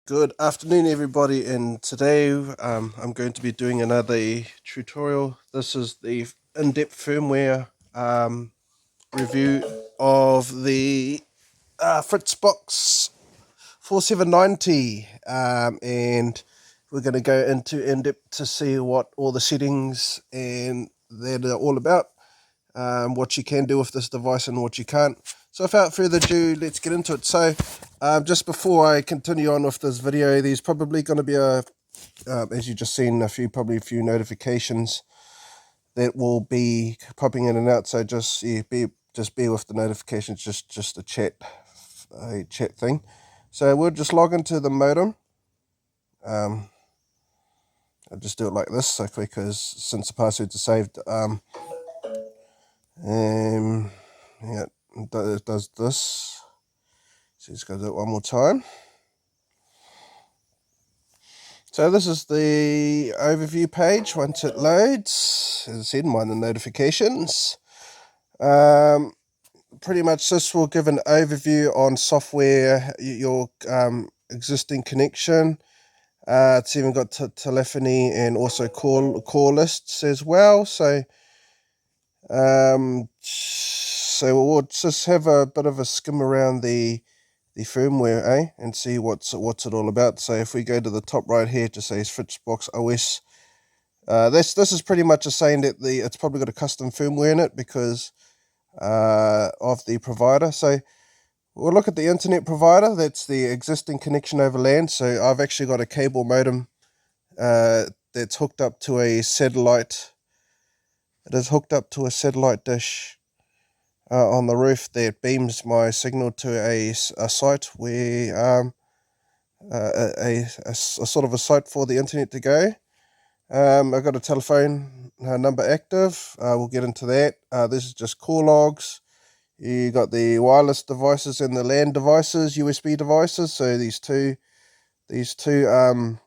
Good afternoon, everybody, and today I'm going to be doing another tutorial. This is the in-depth firmware review of the Fritz Box 4790, and we're going to go into in-depth to see what all the settings and that are all about, what you can do with this device and what you can't. So without further ado, let's get into it. So just before I continue on with this video, there's probably going to be as you just seen, probably a few notifications that will be popping in and out. So just bear with the notifications, just a chat thing. So we'll just log into the modem. I'll just do it like this, because since the passwords are saved, yeah, it does this. So let's go do it one more time. So this is the overview page once it loads. As I said, mind the notifications. Pretty much this will give an overview on software, your existing connection. It's even got telephony and also call lists as well. So we'll just have a bit of a skim around the firmware, and see what's it all about. So if we go to the top right here, it just says Fritz Box OS. This is pretty much saying that it's probably got a custom firmware in it because of the provider. So we'll look at the internet provider. That's the existing connection over LAN. So I've actually got a cable modem that's hooked up to a satellite. It is hooked up to a satellite dish on the roof that beams my signal to a site where a sort of a site for the internet to go. I've got a telephone number active. We'll get into that. This is just call logs. You got the wireless devices and the LAN devices, USB devices. So these two 1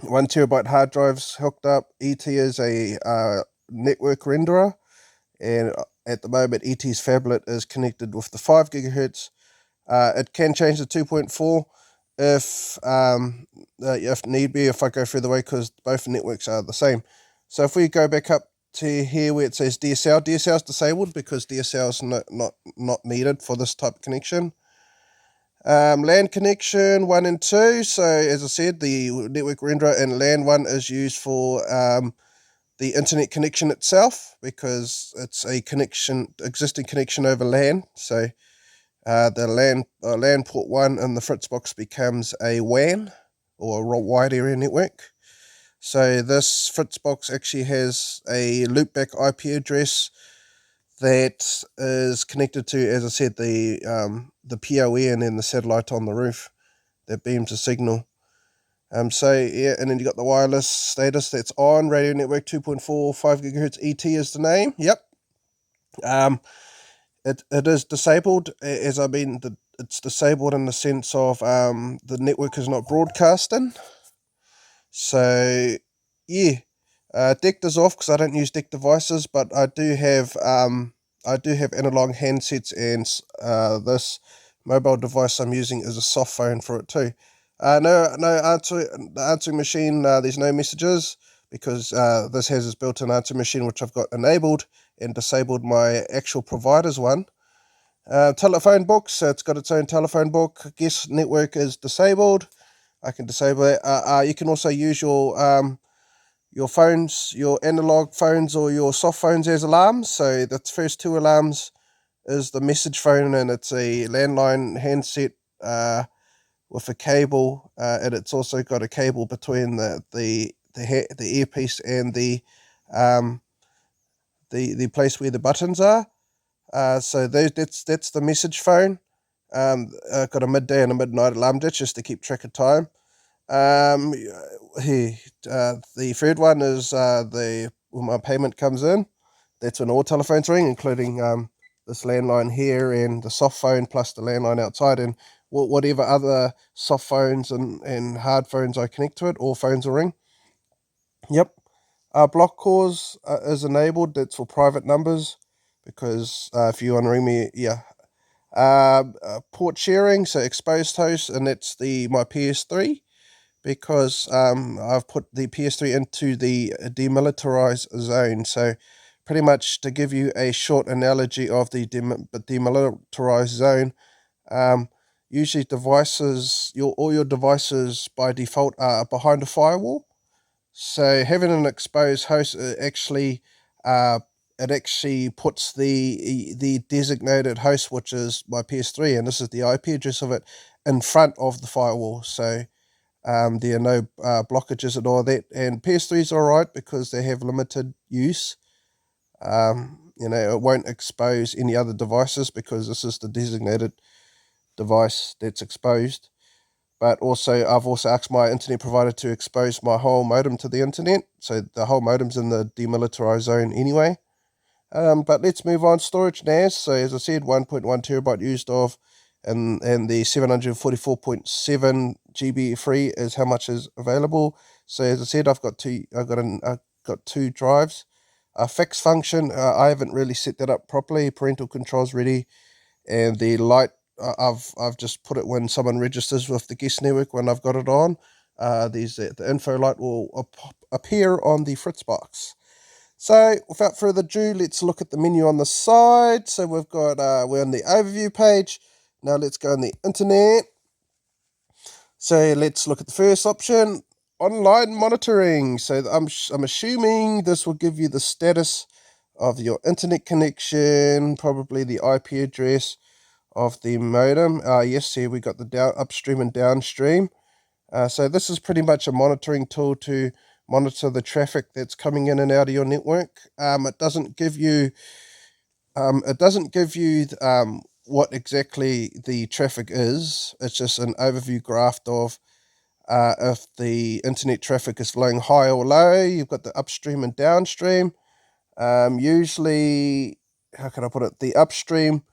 terabyte hard drives hooked up. ET is a network renderer, and at the moment ET's phablet is connected with the 5 gigahertz. It can change to 2.4 if need be, if I go further away, because both networks are the same. So if we go back up to here where it says DSL is disabled because DSL is not needed for this type of connection. LAN connection 1 and 2. So as I said, the network renderer in LAN 1 is used for the internet connection itself, because it's a existing connection over LAN. So the LAN port 1 in the Fritz Box becomes a WAN, or a wide area network. So this Fritz Box actually has a loopback IP address that is connected to, as I said, the PoE and then the satellite on the roof that beams a signal. So yeah, and then you got the wireless status that's on, radio network 2.4, 5 gigahertz ET is the name. Yep. It is disabled, as I mean, it's disabled in the sense of the network is not broadcasting. So yeah, DECT is off because I don't use DECT devices, but I do have analog handsets, and this mobile device I'm using is a soft phone for it too. The answering machine, there's no messages because this has its built-in answering machine, which I've got enabled, and disabled my actual provider's one. Telephone book, so it's got its own telephone book. Guest network is disabled. I can disable it. You can also use your phones, your analog phones or your soft phones as alarms. So the first 2 alarms is the message phone, and it's a landline handset with a cable, and it's also got a cable between the earpiece and the place where the buttons are. So that's the message phone. Got a midday and a midnight alarm ditch just to keep track of time. The third one is when my payment comes in. That's when all telephones ring, including this landline here and the soft phone plus the landline outside, and whatever other soft phones and hard phones I connect to it, all phones will ring. Yep. Block calls is enabled. That's for private numbers, because if you want to ring me, yeah. Port sharing, so exposed host, and that's my PS3, because I've put the PS3 into the demilitarized zone. So pretty much, to give you a short analogy of the demilitarized zone, um, usually all your devices by default are behind a firewall. So having an exposed host uh, it actually puts the designated host, which is my PS3, and this is the IP address of it, in front of the firewall. So there are no blockages and all that. And PS3 is all right because they have limited use. It won't expose any other devices because this is the designated device that's exposed. But also, I've also asked my internet provider to expose my whole modem to the internet. So the whole modem's in the demilitarized zone anyway. But let's move on. Storage NAS. So as I said, 1.1 terabyte used of, and the 744.7 GB free is how much is available. So as I said, I've got two drives. Fix function, I haven't really set that up properly. Parental controls ready, and the light, I've just put it when someone registers with the guest network when I've got it on. The info light will appear on the Fritz Box. So without further ado, let's look at the menu on the side. So we're on the overview page. Now let's go on the internet. So let's look at the first option, online monitoring. So I'm assuming this will give you the status of your internet connection, probably the IP address of the modem. Yes, here we got the upstream and downstream. So this is pretty much a monitoring tool to monitor the traffic that's coming in and out of your network. It doesn't give you what exactly the traffic is. It's just an overview graph of if the internet traffic is flowing high or low. You've got the upstream and downstream. Usually, how can I put it? The upstream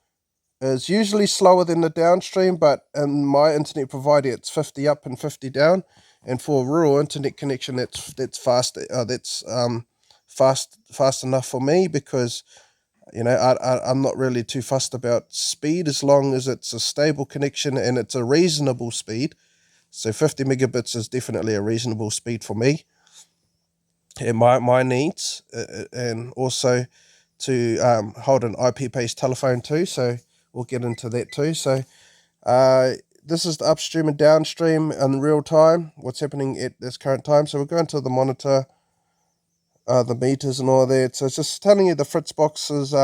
is usually slower than the downstream, but in my internet provider, it's 50 up and 50 down. And for a rural internet connection, that's fast. That's fast enough for me, because I'm not really too fussed about speed as long as it's a stable connection and it's a reasonable speed. So 50 megabits is definitely a reasonable speed for me and my needs, and also to hold an IP-based telephone too. So we'll get into that too. So this is the upstream and downstream in real time, what's happening at this current time. So we'll go into the monitor, the meters and all that. So it's just telling you the Fritz boxes.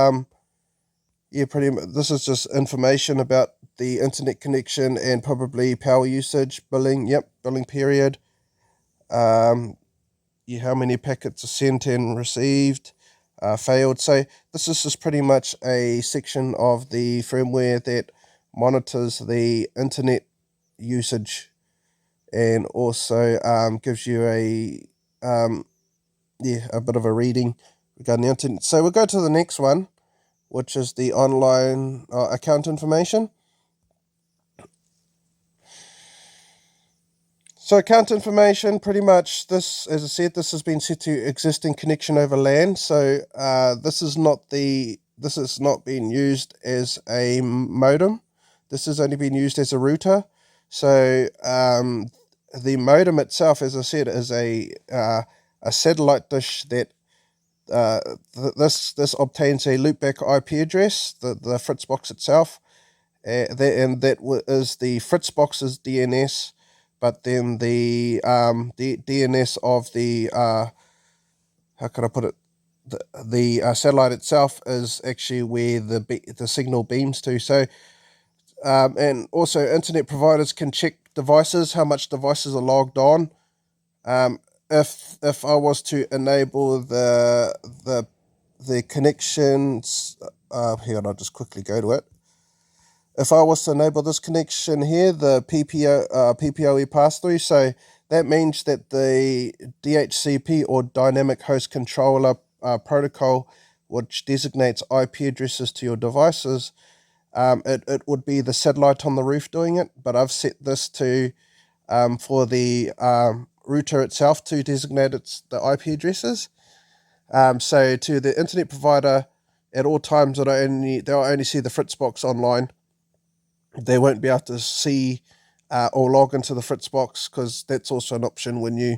Pretty much this is just information about the internet connection and probably power usage, billing. Yep, billing period. How many packets are sent and received, failed. So this is just pretty much a section of the firmware that monitors the internet usage, and also gives you a bit of a reading regarding the internet. So we'll go to the next one, which is the online account information. So account information, pretty much this, as I said, this has been set to existing connection over LAN. So this is not being used as a modem. This has only been used as a router. So the modem itself, as I said, is a satellite dish that this obtains a loopback IP address, the Fritz box itself, and that is the Fritz box's DNS. But then the DNS of the how can I put it? The satellite itself is actually where the signal beams to. So and also internet providers can check devices, how much devices are logged on. If I was to enable the connections, here, I'll just quickly go to it. If I was to enable this connection here, the PPOE pass-through, so that means that the DHCP, or Dynamic Host Controller protocol, which designates IP addresses to your devices, it would be the satellite on the roof doing it, but I've set this to for the router itself to designate the IP addresses. So to the internet provider, at all times they'll only see the Fritz box online. they won't be able to see or log into the Fritz Box, because that's also an option when you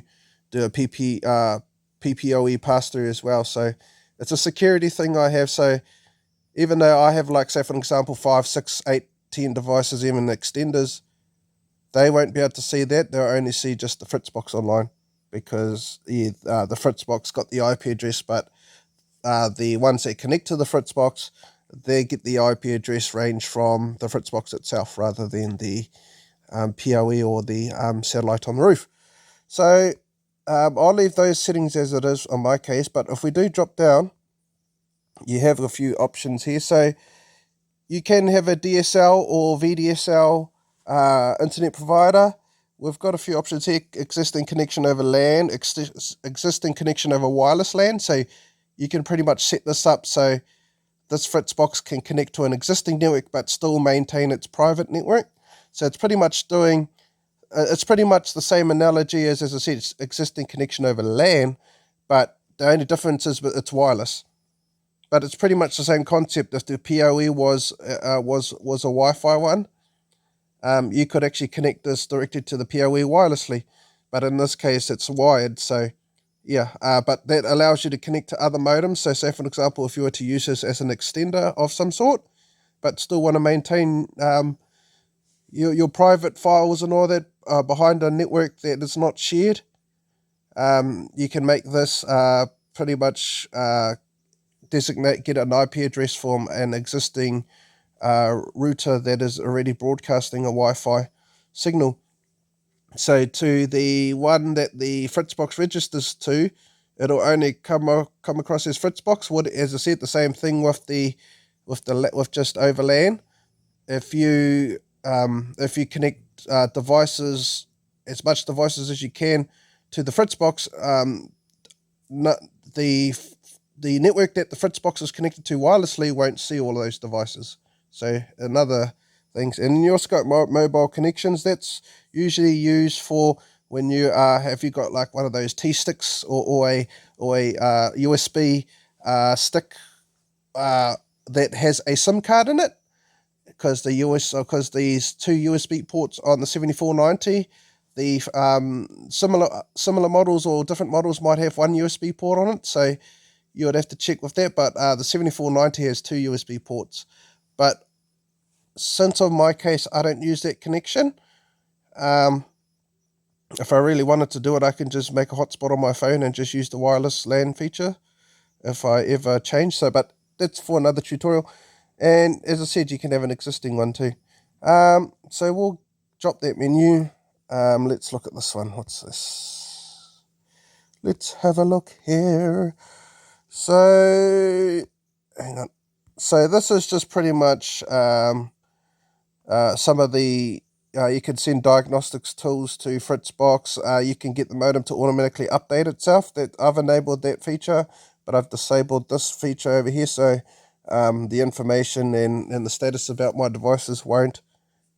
do a PPOE pass through as well. So it's a security thing I have. So even though I have, like, say for example, 5, 6, 8, 10 devices, even extenders, they won't be able to see that. They'll only see just the Fritz Box online, because the Fritz Box got the IP address, but the ones that connect to the Fritz Box, they get the IP address range from the Fritz Box itself rather than the PoE or the satellite on the roof. So I'll leave those settings as it is on my case, but if we do drop down, you have a few options here. So you can have a DSL or VDSL internet provider. We've got a few options here: existing connection over LAN, existing connection over wireless LAN. So you can pretty much set this up so this Fritz Box can connect to an existing network but still maintain its private network. So it's pretty much the same analogy as I said, it's existing connection over LAN, but the only difference is it's wireless. But it's pretty much the same concept. If the PoE was a Wi-Fi one, you could actually connect this directly to the PoE wirelessly. But in this case, it's wired. So yeah, but that allows you to connect to other modems. So say, for example, if you were to use this as an extender of some sort, but still want to maintain your private files and all that behind a network that is not shared, you can make this pretty much get an IP address from an existing router that is already broadcasting a Wi-Fi signal. So to the one that the Fritzbox registers to, it'll only come across as Fritzbox. As I said, the same thing with just over LAN. If you connect devices, as much devices as you can, to the Fritzbox, the network that the Fritzbox is connected to wirelessly won't see all of those devices. So another things, and you also got mobile connections. That's usually used for when you have you got like one of those T sticks or a USB stick that has a SIM card in it, because these two USB ports on the 7490, the similar models or different models might have one USB port on it, so you would have to check with that. But the 7490 has two USB ports. But since in my case I don't use that connection, if I really wanted to do it, I can just make a hotspot on my phone and just use the wireless LAN feature if I ever change. So, but that's for another tutorial. And as I said, you can have an existing one too. So we'll drop that menu. Let's look at this one. What's this? Let's have a look here. So, hang on. So this is just pretty much some of the you can send diagnostics tools to Fritzbox. You can get the modem to automatically update itself. That I've enabled that feature, but I've disabled this feature over here, so the information and the status about my devices won't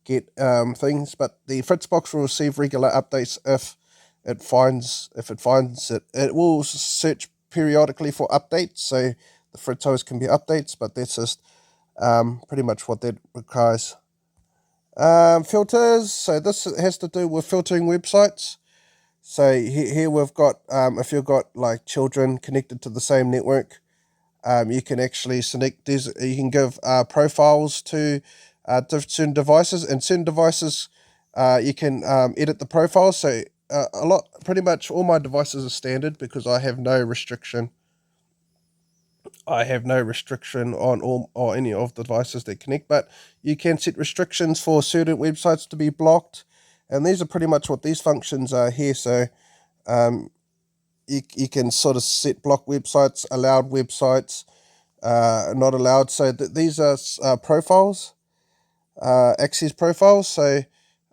get things. But the Fritzbox will receive regular updates if it finds it. It will search periodically for updates, so the FritzOS can be updates, but that's just pretty much what that requires. Filters. So this has to do with filtering websites. So here we've got if you've got like children connected to the same network, you can actually select these. You can give profiles to certain devices, and certain devices you can edit the profiles. So pretty much all my devices are standard because I have no restriction. I have no restriction on all or any of the devices that connect, but you can set restrictions for certain websites to be blocked, and these are pretty much what these functions are here. So you can sort of set block websites, allowed websites, not allowed. So these are profiles, access profiles. So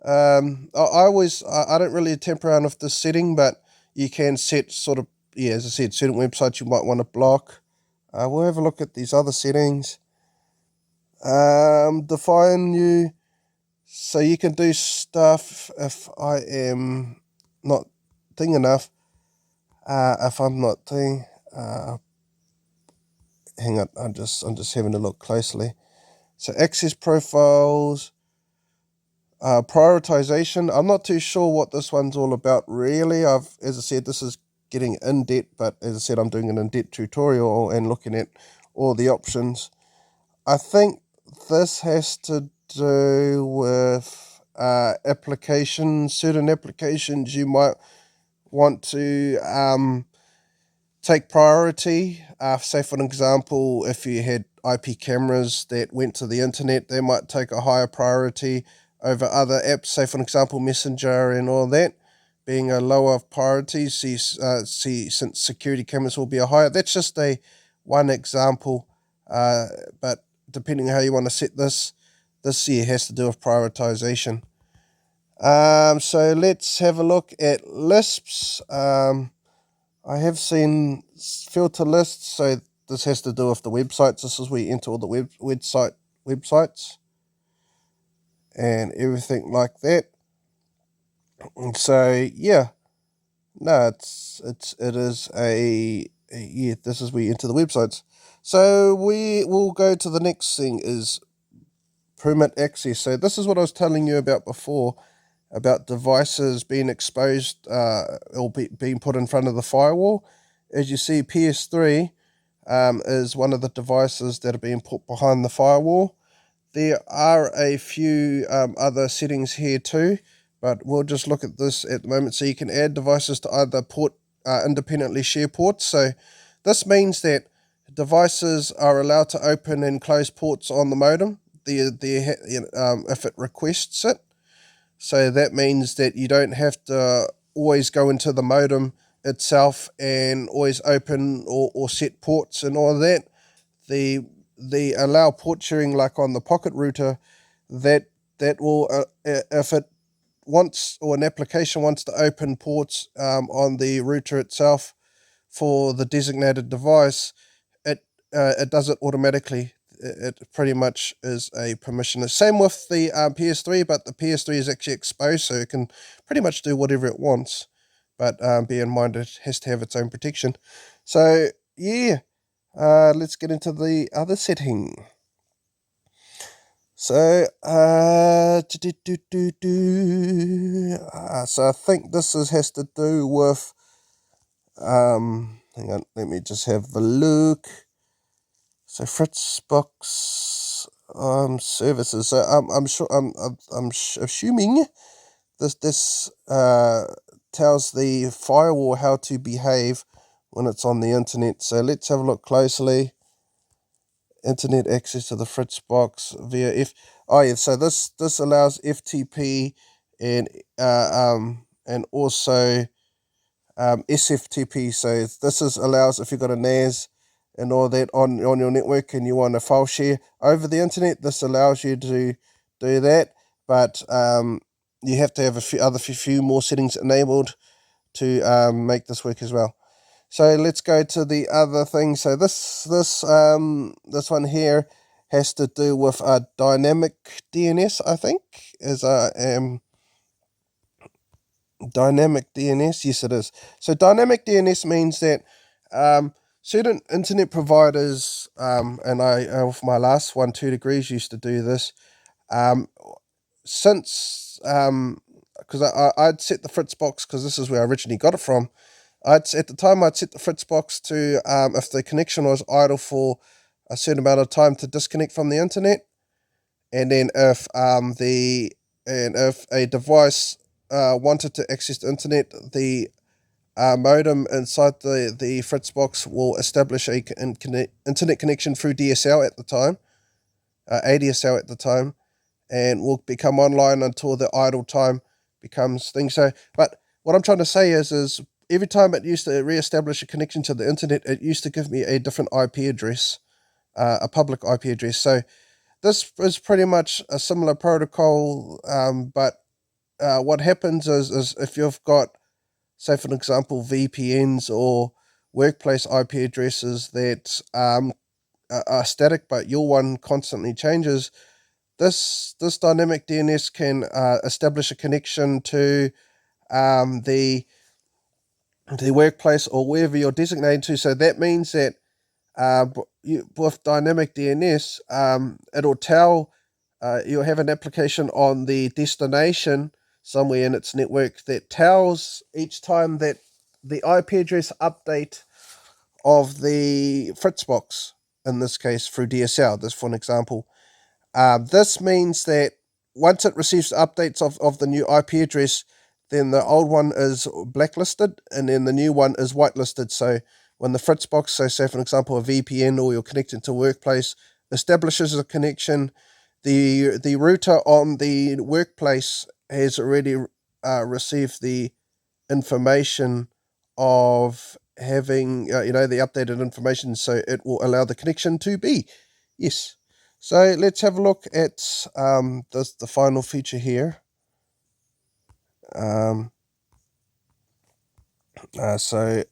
I don't really temper around with this setting, but you can set sort of, as I said, certain websites you might want to block. We'll have a look at these other settings. Define you. So you can do stuff if I am not doing enough. If I'm not doing, hang on, I'm just having a look closely. So access profiles. Prioritization. I'm not too sure what this one's all about really. As I said, this is getting in depth, but as I said, I'm doing an in-depth tutorial and looking at all the options. I think this has to do with applications, certain applications you might want to take priority. Say, for an example, if you had IP cameras that went to the internet, they might take a higher priority over other apps. Say, for an example, Messenger and all that being a lower priority. Since security cameras will be a higher. That's just a one example. But depending on how you want to set this here has to do with prioritization. So let's have a look at Lisps. I have seen filter lists, so this has to do with the websites. This is where you enter all the websites and everything like that. And so yeah, no, it is yeah. This is where you enter the websites. So we will go to the next thing is permit access. So this is what I was telling you about before, about devices being exposed or being put in front of the firewall. As you see, PS3 is one of the devices that are being put behind the firewall. There are a few other settings here too, but we'll just look at this at the moment. So you can add devices to either port independently share ports. So this means that devices are allowed to open and close ports on the modem if it requests it. So that means that you don't have to always go into the modem itself and always open or set ports and all of that. The allow port sharing like on the pocket router, that will if it wants or an application wants to open ports on the router itself for the designated device, it does it automatically. It pretty much is a permission. Same with the PS3, but the PS3 is actually exposed, so it can pretty much do whatever it wants. But bear in mind it has to have its own protection. So yeah, let's get into the other setting. So so I think this has to do with hang on, let me just have a look. So Fritz Box services. So I'm sure I'm assuming this tells the firewall how to behave when it's on the internet. So let's have a look closely. Internet access to the Fritz Box via so this allows FTP and also SFTP. So this allows if you've got a NAS and all that on your network and you want a file share over the internet, this allows you to do that. But you have to have a few more settings enabled to make this work as well. So let's go to the other thing. So this one here has to do with dynamic DNS, I think, is dynamic DNS. Yes, it is. So dynamic DNS means that certain internet providers, and I with my last one, 2 degrees, used to do this. Since because I'd set the Fritz Box because this is where I originally got it from. At the time I'd set the Fritz Box to if the connection was idle for a certain amount of time to disconnect from the internet, and then if if a device wanted to access the internet, the modem inside the Fritz Box will establish a internet connection through DSL at the time, ADSL at the time, and will become online until the idle time becomes thing. So, but what I'm trying to say is every time it used to re-establish a connection to the internet, it used to give me a different IP address, a public IP address. So this is pretty much a similar protocol, but what happens is if you've got, say for an example, VPNs or workplace IP addresses that are static, but your one constantly changes, this dynamic DNS can establish a connection to the workplace or wherever you're designated to. So that means that with dynamic DNS, it'll tell you'll have an application on the destination somewhere in its network that tells each time that the IP address update of the Fritz Box, in this case through DSL, this for an example. This means that once it receives updates of the new IP address, then the old one is blacklisted and then the new one is whitelisted. So when the Fritz Box, so say for example a VPN or you're connected to a workplace, establishes a connection, the router on the workplace has already received the information of having the updated information, so it will allow the connection to be. Yes. So let's have a look at the final feature here. So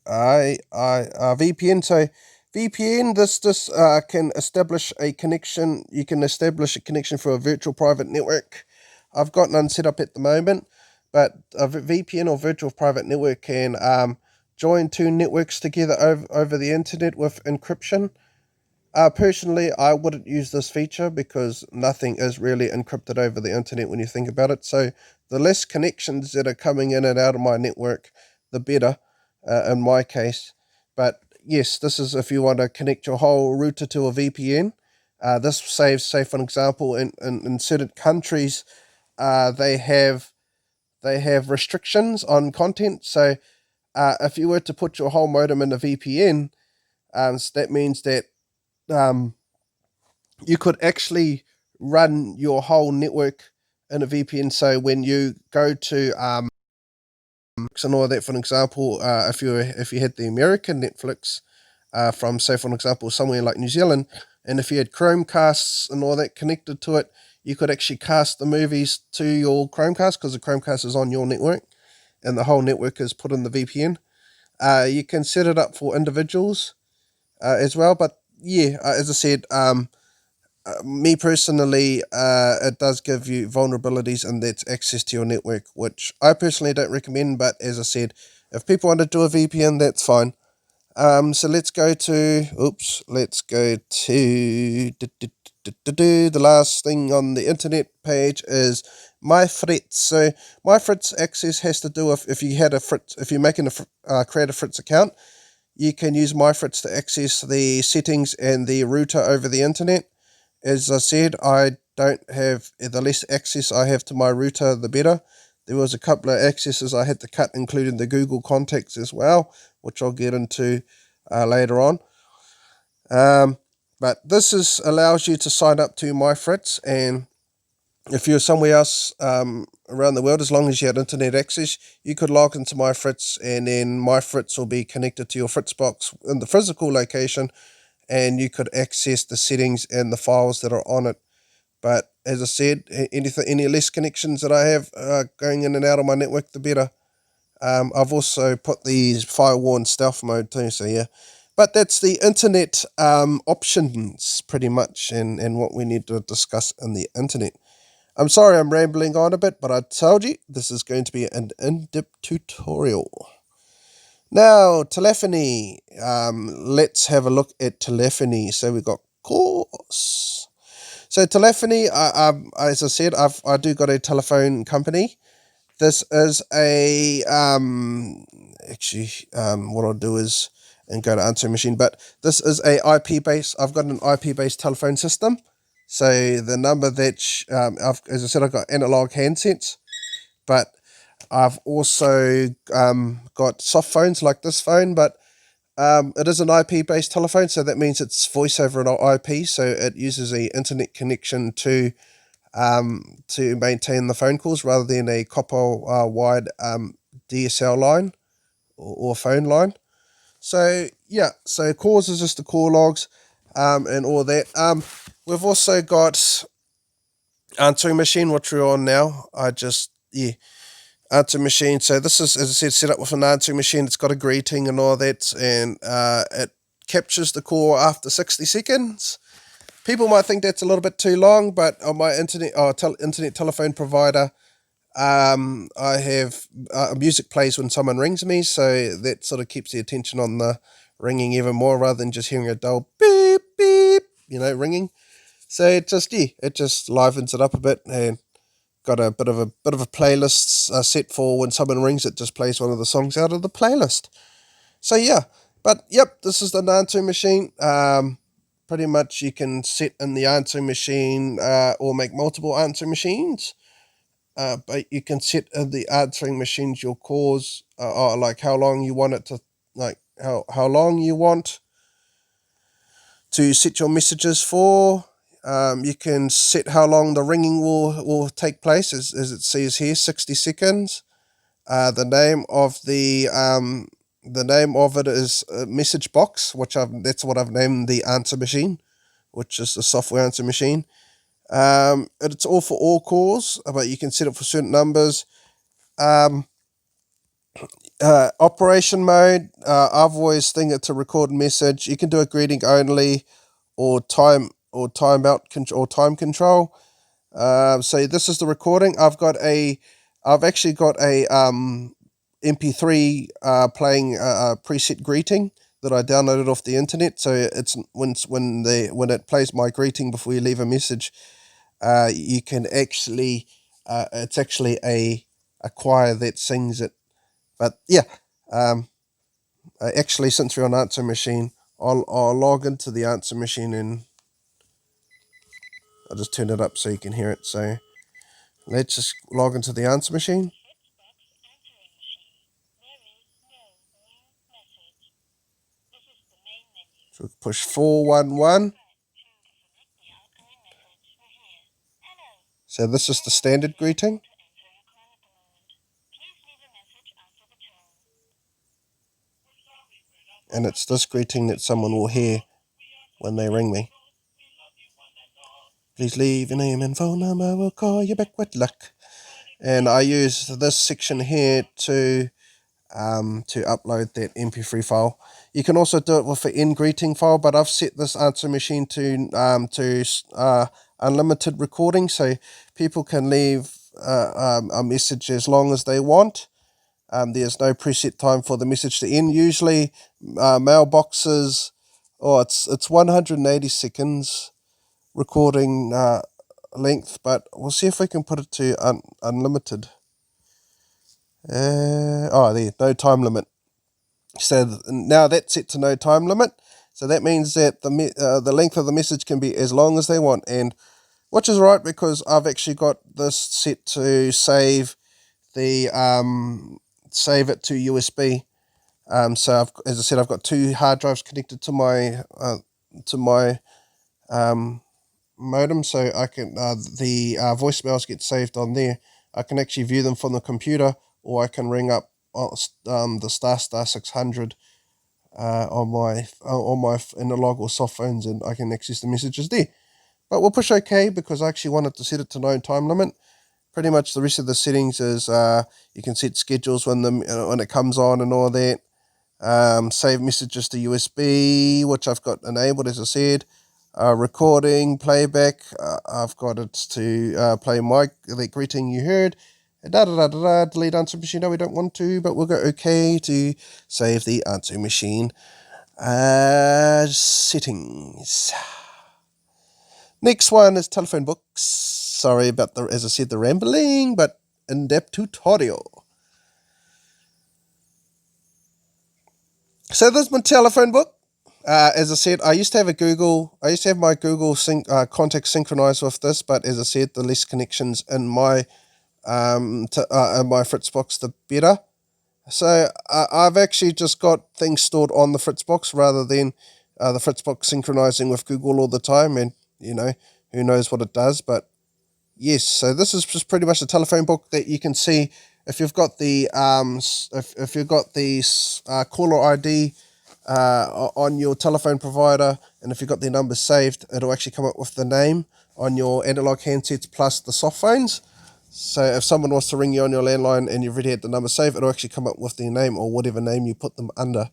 VPN. So VPN. This can establish a connection. You can establish a connection for a virtual private network. I've got none set up at the moment, but a VPN or virtual private network can join two networks together over the internet with encryption. Personally, I wouldn't use this feature because nothing is really encrypted over the internet when you think about it. So the less connections that are coming in and out of my network, the better, in my case. But yes, this is if you want to connect your whole router to a VPN. This saves, say for example, in certain countries, they have restrictions on content. So if you were to put your whole modem in a VPN, that means that you could actually run your whole network in a VPN. So when you go to and all that, for example, if you had the American Netflix from, say, for example, somewhere like New Zealand, and if you had Chromecasts and all that connected to it, you could actually cast the movies to your Chromecast because the Chromecast is on your network, and the whole network is put in the VPN. You can set it up for individuals as well, but yeah, as I said, me personally, it does give you vulnerabilities and that's access to your network, which I personally don't recommend. But as I said, if people want to do a VPN, that's fine. So let's go to the last thing on the internet page is my Fritz. So my Fritz access has to do with if you're making create a Fritz account, you can use my Fritz to access the settings and the router over the internet. As I said, I don't have the less access I have to my router, the better. There was a couple of accesses I had to cut, including the Google contacts as well, which I'll get into later on. But this allows you to sign up to MyFritz, and if you're somewhere else around the world, as long as you had internet access, you could log into MyFritz, and then MyFritz will be connected to your Fritz box in the physical location, and you could access the settings and the files that are on it. But as I said, any less connections that I have going in and out of my network, the better. I've also put the firewall in stealth mode too, so yeah. But that's the internet options pretty much, and what we need to discuss in the internet. I'm sorry I'm rambling on a bit, but I told you this is going to be an in-depth tutorial. Now, telephony. Let's have a look at telephony. So we've got course. So telephony, as I said, I do got a telephone company. This is a what I'll do is and go to answer machine, but this is a IP based. I've got an IP based telephone system. So the number that as I said, I've got analog handsets, but I've also got soft phones like this phone, but it is an IP-based telephone, so that means it's voice over an IP, so it uses a internet connection to maintain the phone calls rather than a copper wide DSL line or phone line. So yeah, so calls is just the call logs and all that. We've also got answering machine, which we're on now. Answering machine. So this is, as I said, set up with an answering machine. It's got a greeting and all that, and it captures the call after 60 seconds. People might think that's a little bit too long, but on my internet telephone provider, I have music plays when someone rings me, so that sort of keeps the attention on the ringing even more rather than just hearing a dull beep beep, ringing. So it just livens it up a bit, and got a bit of a playlist set for when someone rings. It just plays one of the songs out of the playlist. So yeah, but yep, this is the answering machine. Pretty much you can set in the answering machine or make multiple answering machines. But you can set in the answering machines your calls, or like how long you want it to, like how long you want to set your messages for. You can set how long the ringing will take place, as it says here, 60 seconds. The name of it is Message Box, that's what I've named the answer machine, which is the software answer machine. It's all for all calls, but you can set it for certain numbers. Operation mode, I've always think it to record message. You can do a greeting only, or time or time control. So this is the recording. I've actually got a MP3 playing a preset greeting that I downloaded off the internet. So it's when it plays my greeting before you leave a message, you can actually it's actually a choir that sings it. But yeah, actually, since we're on answer machine, I'll log into the answer machine and I'll just turn it up so you can hear it. So let's just log into the answer machine. So we push 411. So this is the standard greeting. And it's this greeting that someone will hear when they ring me. Please leave your name and phone number, we'll call you back with luck. And I use this section here to upload that MP3 file. You can also do it with an in greeting file, but I've set this answer machine to unlimited recording, so people can leave a message as long as they want. There's no preset time for the message to end. Usually, mailboxes, it's 180 seconds recording length, but we'll see if we can put it to unlimited. There, no time limit. So now that's set to no time limit. So that means that the length of the message can be as long as they want, and which is right because I've actually got this set to save save it to USB. So as I said, I've got two hard drives connected to my modem, so I can the voicemails get saved on there. I can actually view them from the computer, or I can ring up the star 600 on my analog or soft phones, and I can access the messages there. But we'll push OK because I actually wanted to set it to no time limit. Pretty much the rest of the settings is you can set schedules when it comes on and all that. Save messages to USB, which I've got enabled, as I said. Recording, playback, I've got it to play the greeting you heard. Delete answer machine. No, we don't want to, but we'll go OK to save the answer machine settings. Next one is telephone books. Sorry about as I said, the rambling, but in-depth tutorial. So there's my telephone book. As I said, I used to have my Google contact synchronized with this, but as I said, the less connections in my my Fritz Box, the better. So I've actually just got things stored on the Fritz Box rather than the Fritz Box synchronizing with Google all the time, and who knows what it does. But yes, so this is just pretty much a telephone book that you can see if you've got the if you've got the caller ID on your telephone provider, and if you've got their number saved, it'll actually come up with the name on your analog handsets plus the soft phones. So if someone wants to ring you on your landline and you've already had the number saved, it'll actually come up with their name or whatever name you put them under.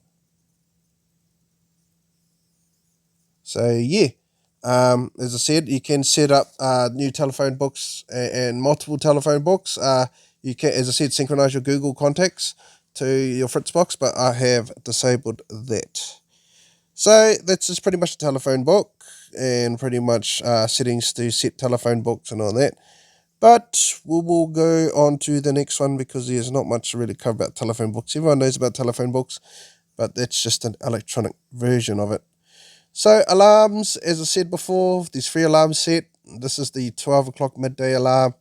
So yeah, as I said, you can set up new telephone books and multiple telephone books. You can, as I said, synchronize your Google contacts to your Fritz Box, but I have disabled that. So that's just pretty much a telephone book. and pretty much settings to set telephone books and all that. But we will go on to the next one because there's not much to really cover about telephone books. Everyone knows about telephone books, but that's just an electronic version of it. So alarms, as I said before, there's 3 alarms set. This is the 12 o'clock midday alarm.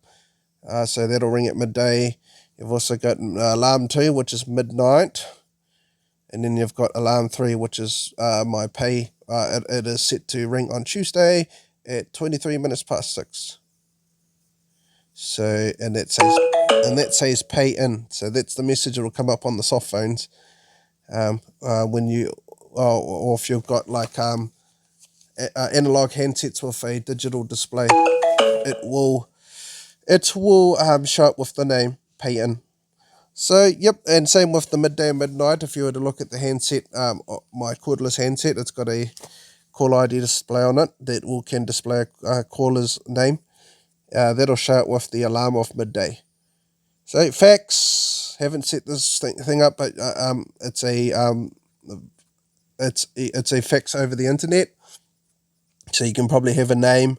So that'll ring at midday. You've also got alarm 2, which is midnight. And then you've got alarm 3, which is my pay. It is set to ring on Tuesday at 23 minutes past 6. So, and that says pay in. So that's the message that will come up on the soft phones. When you, or if you've got like analog handsets with a digital display, it will show up with the name pay in. So yep, and same with the midday and midnight. If you were to look at the handset, my cordless handset, it's got a call ID display on it that can display a caller's name. That'll show it with the alarm of midday. So fax, haven't set this thing up, but it's a fax over the internet. So you can probably have a name,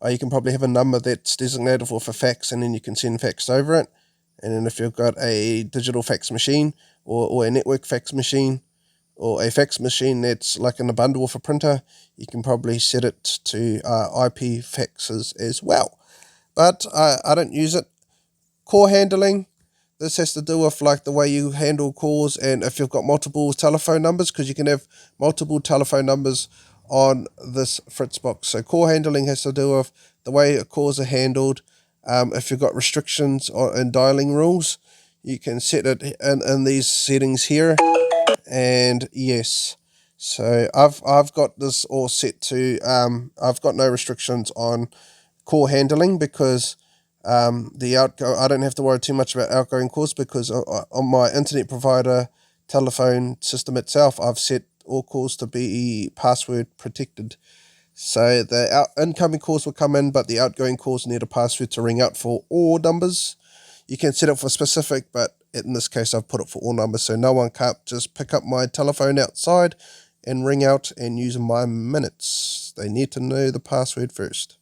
or you can probably have a number that's designated for fax, and then you can send fax over it. And then if you've got a digital fax machine or a network fax machine or a fax machine that's like in a bundle with a printer, you can probably set it to IP faxes as well. But I don't use it. Call handling. This has to do with like the way you handle calls and if you've got multiple telephone numbers, because you can have multiple telephone numbers on this Fritz Box. So call handling has to do with the way calls are handled. If you've got restrictions and dialing rules, you can set it in these settings here. And yes, so I've got this all set to, I've got no restrictions on call handling because I don't have to worry too much about outgoing calls because on my internet provider telephone system itself, I've set all calls to be password protected. So the incoming calls will come in, but the outgoing calls need a password to ring out for all numbers. You can set it for specific, but in this case, I've put it for all numbers, so no one can't just pick up my telephone outside and ring out and use my minutes. They need to know the password first.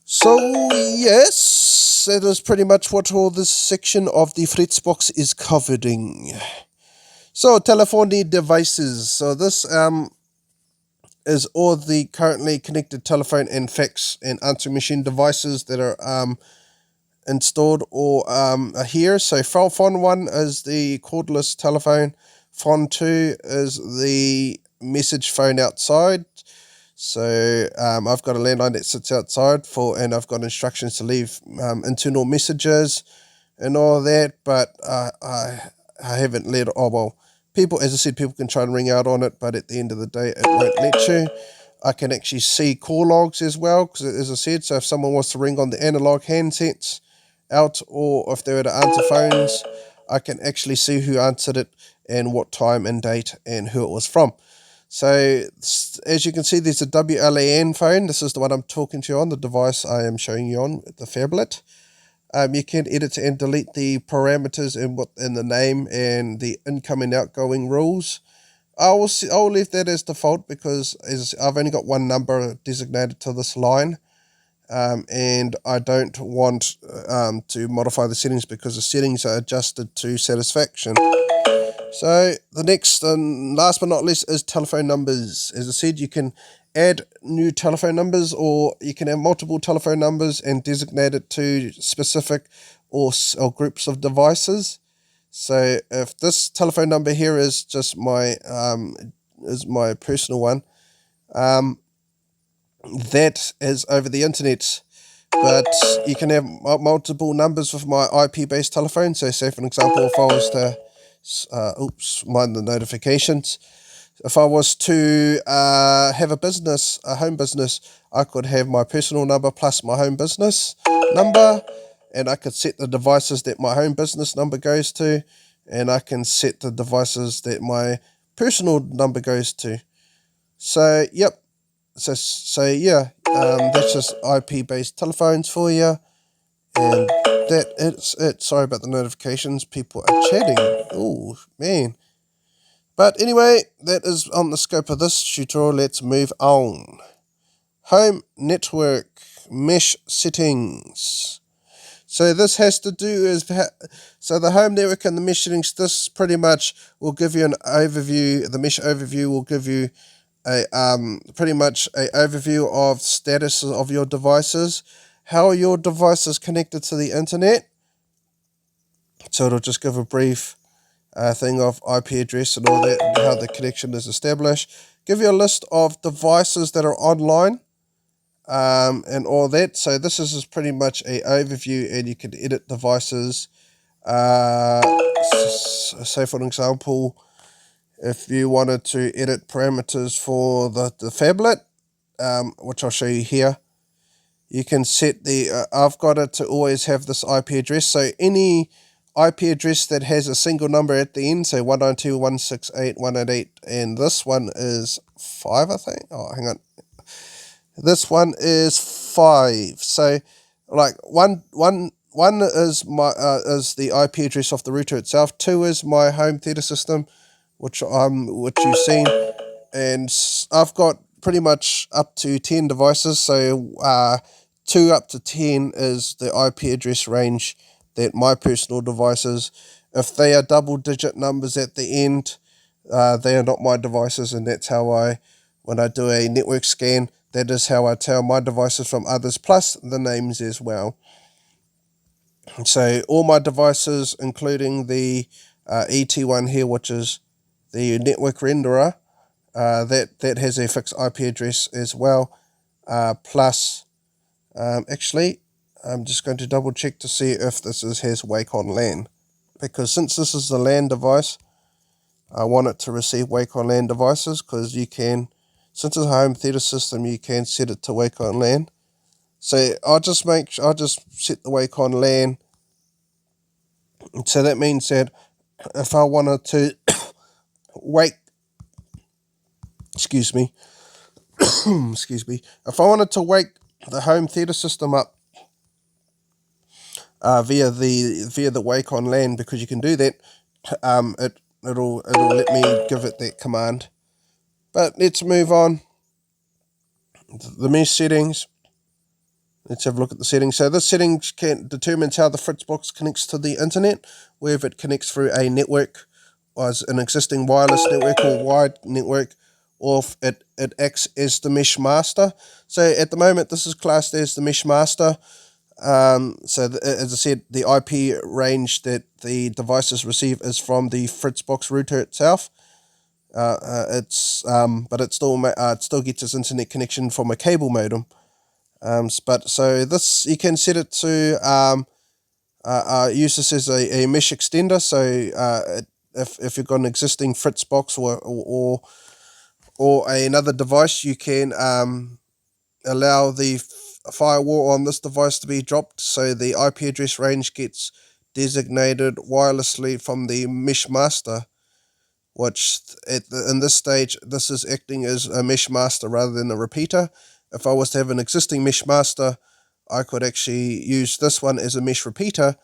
So yes, that is pretty much what all this section of the Fritz Box is covering. So telephony devices. So this is all the currently connected telephone and fax and answering machine devices that are installed or are here. So phone 1 is the cordless telephone. Phone 2 is the message phone outside. So I've got a landline that sits outside and I've got instructions to leave internal messages and all that, but I haven't let, people, as I said, people can try and ring out on it, but at the end of the day, it won't let you. I can actually see call logs as well, because as I said, so if someone wants to ring on the analog handsets out, or if they were to answer phones, I can actually see who answered it and what time and date and who it was from. So as you can see, there's a WLAN phone. This is the one I'm talking to you on, the device I am showing you on, the phablet. You can edit and delete the parameters in the name and the incoming outgoing rules. I'll leave that as default because I've only got one number designated to this line, and I don't want to modify the settings because the settings are adjusted to satisfaction. So the next and last but not least is telephone numbers. As I said, you can add new telephone numbers, or you can have multiple telephone numbers and designate it to specific or groups of devices. So if this telephone number here is just my personal one, that is over the internet. But you can have multiple numbers with my IP-based telephone. So say, for an example, if I was to mind the notifications. If I was to have a home business, I could have my personal number plus my home business number, and I could set the devices that my home business number goes to, and I can set the devices that my personal number goes to. So, yep. So yeah, that's just IP-based telephones for you, and that is it. Sorry about the notifications. People are chatting. Oh man. But anyway, that is on the scope of this tutorial. Let's move on. Home network mesh settings. So this has to do is, so the home network and the mesh settings, this pretty much will give you an overview. The mesh overview will give you a pretty much a overview of status of your devices, how are your devices connected to the internet. So it'll just give a brief thing of IP address and all that, and how the connection is established. Give you a list of devices that are online, and all that. So this is pretty much a overview, and you can edit devices. Say for an example, if you wanted to edit parameters for the phablet, which I'll show you here, you can set the, I've got it to always have this IP address. So any IP address that has a single number at the end, so 192.168.188, and this one is 5, I think. Oh, hang on. This one is 5. So, like one is my is the IP address of the router itself. 2 is my home theater system, which you've seen, and I've got pretty much up to 10 devices. So 2 up to 10 is the IP address range that my personal devices. If they are double-digit numbers at the end, they are not my devices, and that's how when I do a network scan, that is how I tell my devices from others, plus the names as well. So all my devices, including the ET1 here, which is the network renderer, that has a fixed IP address as well. Plus, actually, I'm just going to double check to see if this has Wake on LAN, because since this is a LAN device, I want it to receive Wake on LAN devices, because you can, since it's a home theater system, you can set it to Wake on LAN. So I'll just set the Wake on LAN. So that means that if I wanted to wake, excuse me, if I wanted to wake the home theater system up via the Wake on LAN, because you can do that, it'll let me give it that command. But let's move on. The mesh settings. Let's have a look at the settings. So this setting determines how the Fritz Box connects to the internet, whether it connects through a network, as an existing wireless network or wired network, or if it acts as the mesh master. So at the moment, this is classed as the mesh master. So as I said, the IP range that the devices receive is from the Fritz Box router itself. But it still gets its internet connection from a cable modem. But so this, you can set it to use this as a mesh extender. So if you've got an existing Fritz Box or another device, you can allow the firewall on this device to be dropped, so the IP address range gets designated wirelessly from the mesh master, which in this stage, this is acting as a mesh master rather than a repeater. If I was to have an existing mesh master, I could actually use this one as a mesh repeater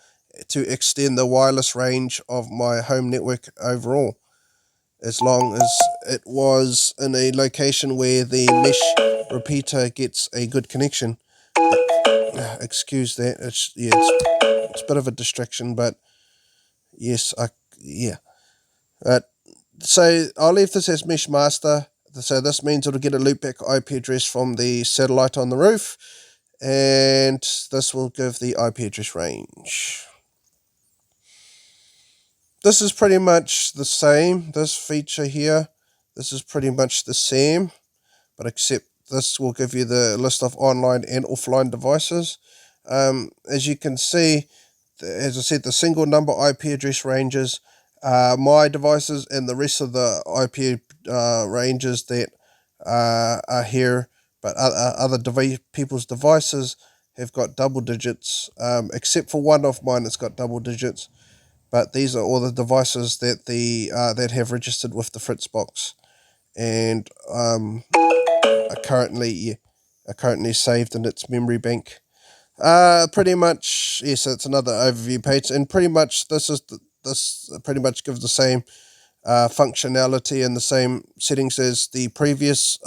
to extend the wireless range of my home network overall, as long as it was in a location where the mesh repeater gets a good connection. Excuse that. It's a bit of a distraction, but yes, so I'll leave this as mesh master. So this means it'll get a loopback IP address from the satellite on the roof, and this will give the IP address range. This is pretty much the same. This feature here, this is pretty much the same, but except this will give you the list of online and offline devices. As you can see, as I said, the single number IP address ranges, my devices, and the rest of the IP ranges that are here, but other people's devices have got double digits, except for one of mine that's got double digits. But these are all the devices that that have registered with the Fritz Box, and are currently saved in its memory bank. Pretty much, yes. It's another overview page, and pretty much this pretty much gives the same functionality and the same settings as the previous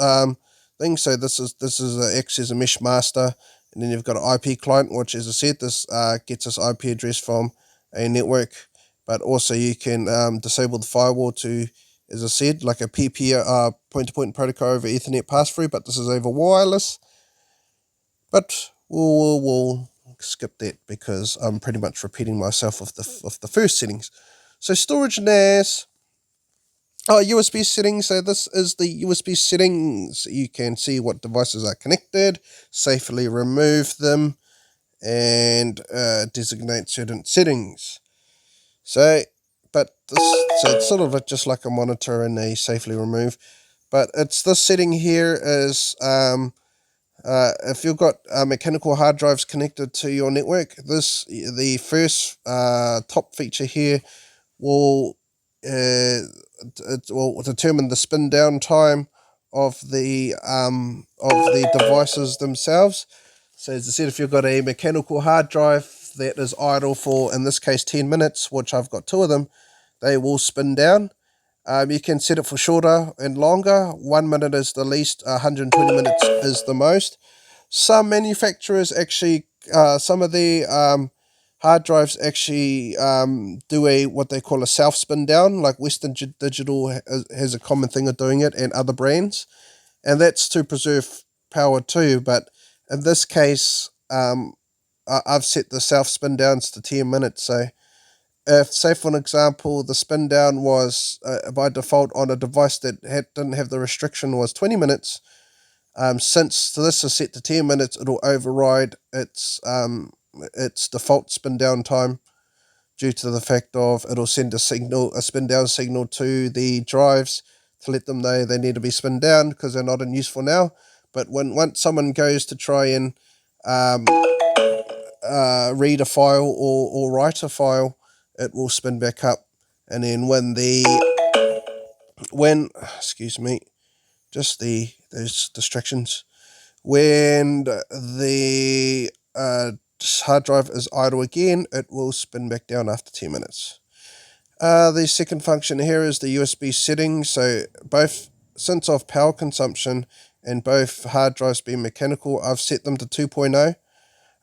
thing. So this is acts as a mesh master, and then you've got an IP client, which, as I said, this gets this IP address from a network. But also you can disable the firewall to, as I said, like a PPO point-to-point protocol over Ethernet pass-through. But this is over wireless. But we'll skip that because I'm pretty much repeating myself of the first settings. So storage NAS. USB settings. So this is the USB settings. You can see what devices are connected, safely remove them, and designate certain settings. So it's sort of just like a monitor and a safely remove. But it's this setting here is if you've got mechanical hard drives connected to your network, the first top feature here will it will determine the spin down time of the devices themselves. So as I said, if you've got a mechanical hard drive that is idle for, in this case, 10 minutes, which I've got 2 of them, they will spin down. You can set it for shorter and longer. 1 minute is the least, 120 minutes is the most. Some manufacturers actually, some of the hard drives actually do what they call a self spin down, like Western Digital has a common thing of doing it, and other brands, and that's to preserve power too. But in this case, I've set the self spin downs to 10 minutes. So if, say for an example, the spin down was by default on a device that didn't have the restriction was 20 minutes, since this is set to 10 minutes, it'll override its default spin down time, due to the fact of it'll send a spin down signal to the drives to let them know they need to be spin down because they're not in use for now. But once someone goes to try and read a file or write a file, it will spin back up. And then excuse me, just those distractions. When the hard drive is idle again, it will spin back down after 10 minutes. The second function here is the USB settings. So since of power consumption and both hard drives being mechanical, I've set them to 2.0.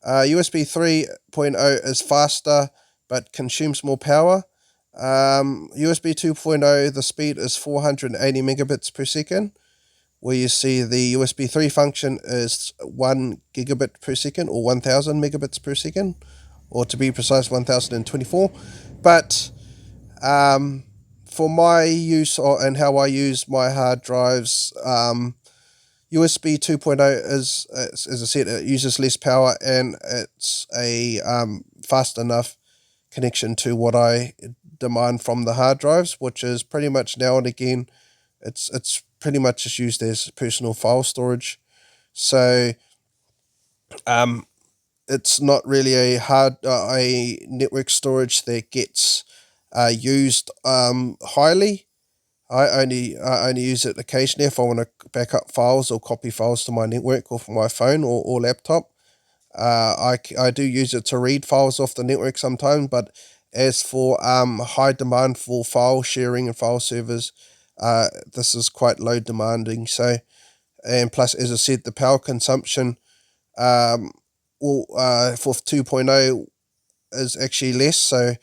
USB 3.0 is faster but consumes more power. USB 2.0, the speed is 480 megabits per second, where you see the USB 3 function is 1 gigabit per second, or 1000 megabits per second, or to be precise, 1024. But for my use and how I use my hard drives, USB 2.0 is, as I said, it uses less power and it's a fast enough connection to what I demand from the hard drives, which is pretty much now and again, it's pretty much just used as personal file storage. So it's not really a network storage that gets used highly. I only use it occasionally if I want to back up files or copy files to my network or from my phone or laptop. I do use it to read files off the network sometimes, but as for high demand for file sharing and file servers, this is quite low demanding. So, and plus, as I said, the power consumption for 2.0 is actually less. So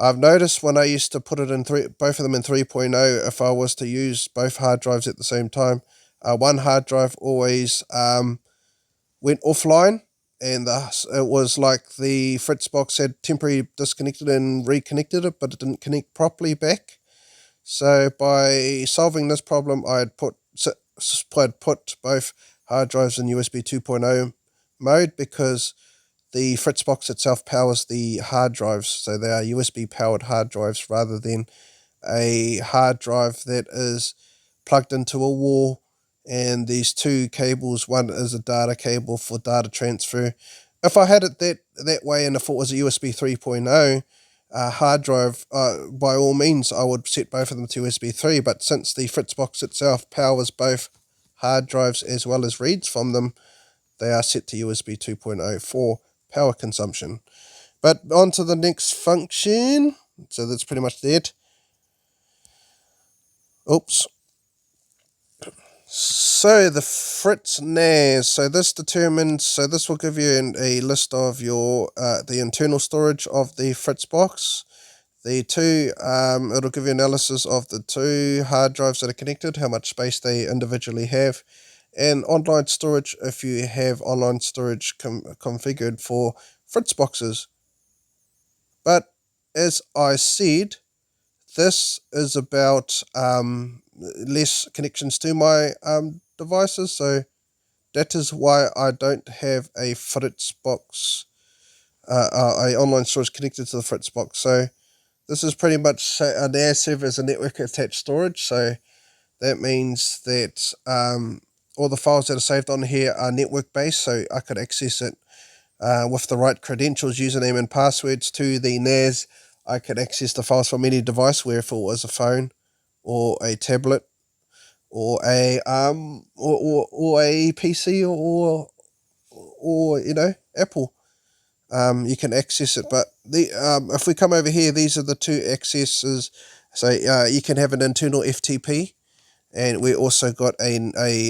I've noticed when I used to put it in both of them in 3.0, if I was to use both hard drives at the same time, one hard drive always went offline, and it was like the Fritz Box had temporarily disconnected and reconnected it, but it didn't connect properly back. So by solving this problem, I'd put both hard drives in USB 2.0 mode, because the Fritz Box itself powers the hard drives, so they are USB powered hard drives rather than a hard drive that is plugged into a wall and these two cables. One is a data cable for data transfer. If I had it that way, and if it was a USB 3.0 hard drive, by all means I would set both of them to USB 3, but since the Fritz Box itself powers both hard drives as well as reads from them, they are set to USB 2.0 for power consumption. But on to the next function. So that's pretty much it. Oops. So the Fritz NAS. So this determines. So this will give you a list of your the internal storage of the Fritz box. The two. It'll give you analysis of the two hard drives that are connected, how much space they individually have, and online storage if you have online storage configured for Fritz boxes. But as I said, this is about less connections to my devices, so that is why I don't have a Fritz box, a online storage connected to the Fritz box. So this is pretty much a NAS server as a network attached storage. So that means that all the files that are saved on here are network based, so I could access it with the right credentials, username, and passwords to the NAS. I could access the files from any device, where if it was a phone or a tablet or or a PC or Apple. You can access it, but if we come over here, these are the two accesses. So you can have an internal FTP, and we also got a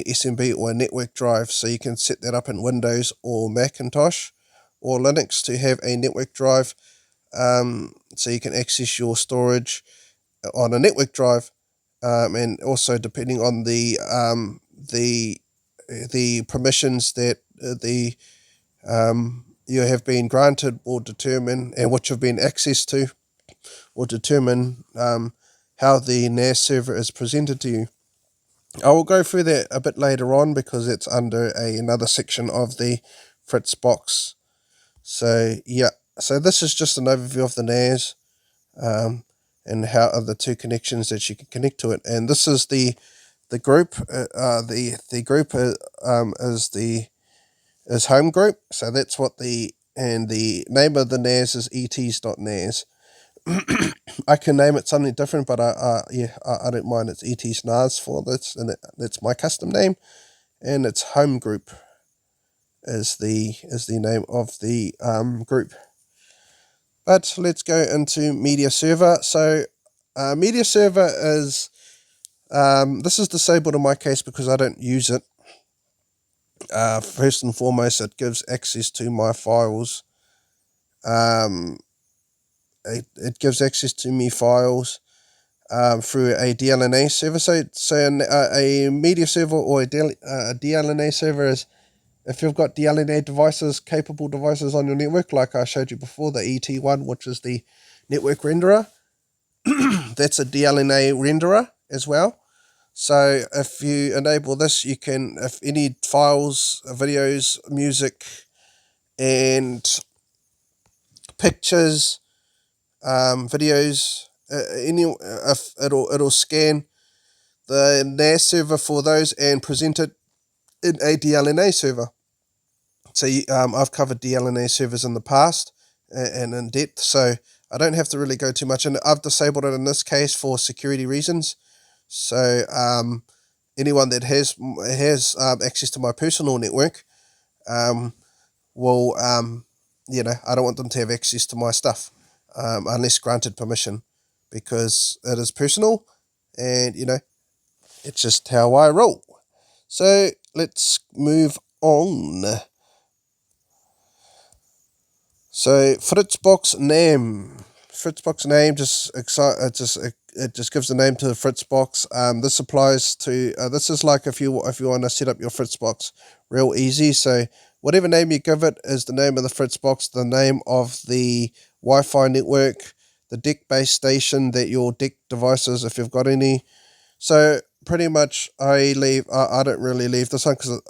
SMB or a network drive, so you can set that up in Windows or Macintosh or Linux to have a network drive, so you can access your storage on a network drive, and also depending on the permissions that the you have been granted will determine, and what you've been access to will determine how the NAS server is presented to you. I will go through that a bit later on because it's under another section of the Fritz box. So yeah, so this is just an overview of the NAS, and how are the two connections that you can connect to it. And this is the group. The group is home group. So that's what the name of the NAS is ets.nas. I can name it something different, but I don't mind. It's ets.nas for this, and that's my custom name. And it's home group is the name of the group. But let's go into media server. So media server is this is disabled in my case because I don't use it. First and foremost, it gives access to my files. It gives access to me files through a DLNA server. So a media server or a DLNA server is if you've got DLNA devices, capable devices on your network, like I showed you before, the ET1, which is the network renderer. That's a DLNA renderer as well. So if you enable this, you can, if any files, videos, music, and pictures, videos, if it'll scan the NAS server for those and present it in a DLNA server. So I've covered DLNA servers in the past and in depth, so I don't have to really go too much. And I've disabled it in this case for security reasons. So anyone that has access to my personal network will, I don't want them to have access to my stuff unless granted permission, because it is personal, and it's just how I roll. So let's move on. So Fritz Box name. Fritz Box name just gives the name to the Fritz Box. This applies to this is like if you want to set up your Fritz Box real easy. So whatever name you give it is the name of the Fritz Box, the name of the Wi-Fi network, the DEC base station that your DEC devices, if you've got any. So pretty much I don't really leave this one because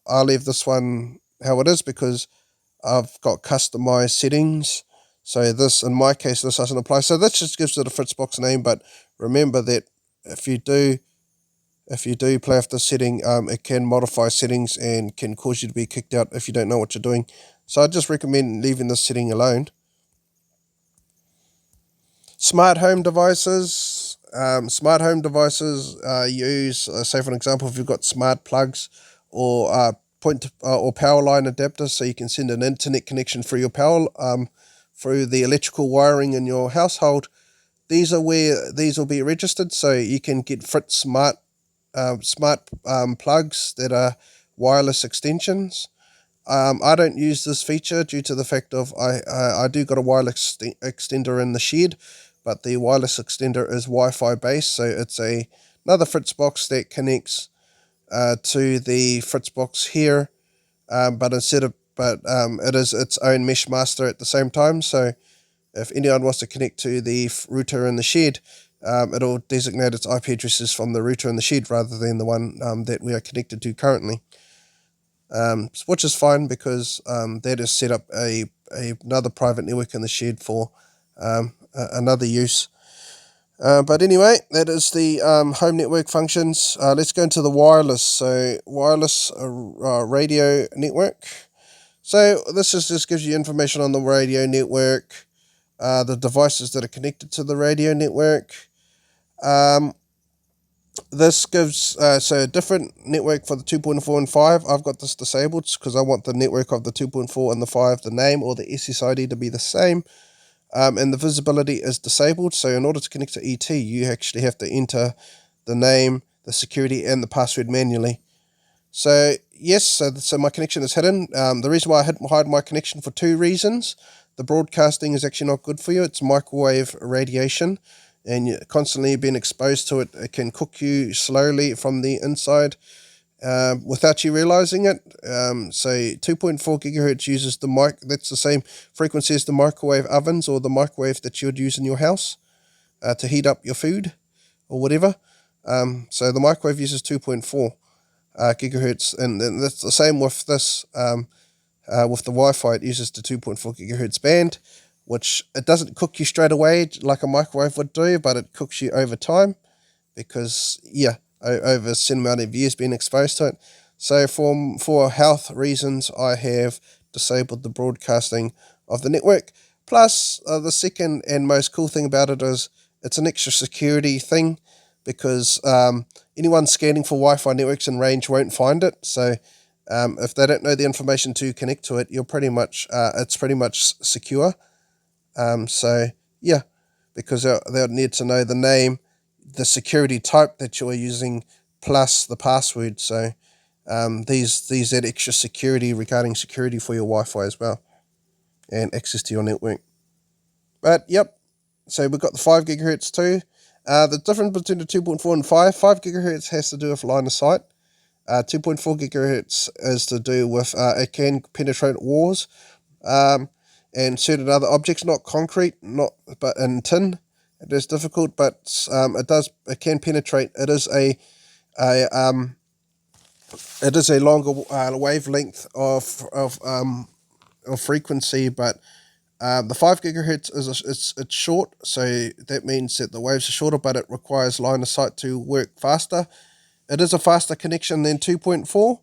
I leave this one how it is because I've got customized settings. So this, in my case, this doesn't apply. So that just gives it a Fritzbox name. But remember that if you do play with the setting, it can modify settings and can cause you to be kicked out if you don't know what you're doing. So I just recommend leaving this setting alone. Smart home devices. Smart home devices use, say for an example, if you've got smart plugs or or power line adapters, so you can send an internet connection through your power through the electrical wiring in your household. these are where these will be registered, so you can get Fritz smart plugs that are wireless extensions. I don't use this feature due to the fact of I do got a wireless extender in the shed, but the wireless extender is Wi-Fi based, so it's another Fritz box that connects to the Fritz box here, but it is its own mesh master at the same time. So if anyone wants to connect to the router in the shed, it'll designate its IP addresses from the router in the shed rather than the one that we are connected to currently. Which is fine because that is set up another private network in the shed for another use. But anyway, that is the home network functions. Let's go into the wireless. So wireless radio network. So this just gives you information on the radio network, the devices that are connected to the radio network. This gives so a different network for the 2.4 and 5. I've got this disabled because I want the network of the 2.4 and the 5, the name or the SSID to be the same. And the visibility is disabled. So in order to connect to ET, you actually have to enter the name, the security, and the password manually. So yes, so my connection is hidden. The reason why I hide my connection for 2 reasons. The broadcasting is actually not good for you. It's microwave radiation, and you're constantly being exposed to it. It can cook you slowly from the inside without you realizing it. So 2.4 gigahertz uses that's the same frequency as the microwave ovens or the microwave that you would use in your house to heat up your food or whatever. So the microwave uses 2.4 gigahertz, and that's the same with this. With the Wi-Fi, it uses the 2.4 gigahertz band, which it doesn't cook you straight away like a microwave would do, but it cooks you over time because, over a certain amount of years being exposed to it. So for health reasons, I have disabled the broadcasting of the network. Plus, the second and most cool thing about it is it's an extra security thing because anyone scanning for Wi-Fi networks in range won't find it. So if they don't know the information to connect to it, it's pretty much secure. Because they'll need to know the name, the security type that you're using, plus the password. So these add extra security regarding security for your Wi-Fi as well, and access to your network. But yep, so we've got the 5 gigahertz too. The difference between the 2.4 and 5 gigahertz has to do with line of sight. 2.4 gigahertz is to do with it can penetrate walls and certain other objects, not concrete, but in tin. It is difficult, but it can penetrate. It is a longer wavelength of frequency, but the 5 gigahertz it's short, so that means that the waves are shorter, but it requires line of sight to work faster. It is a faster connection than 2.4.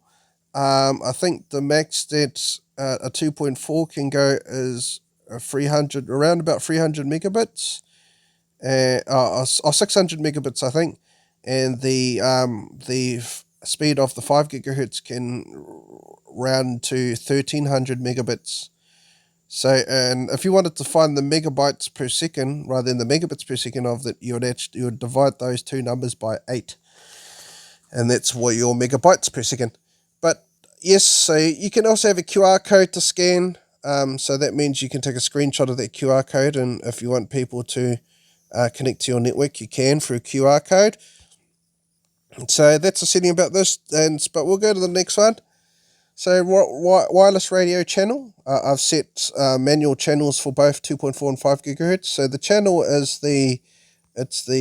I think the max that a 2.4 can go is around about 300 megabits, or 600 megabits, I think, and the speed of the 5 gigahertz can round to 1300 megabits. So, and if you wanted to find the megabytes per second rather than the megabits per second of that, you would divide those two numbers by 8. And that's what your megabytes per second. But yes, so you can also have a QR code to scan. So that means you can take a screenshot of that QR code, and if you want people to connect to your network, you can through QR code. So that's the setting about this. But we'll go to the next one. So wireless radio channel. I've set manual channels for both 2.4 and 5 gigahertz. So the channel is the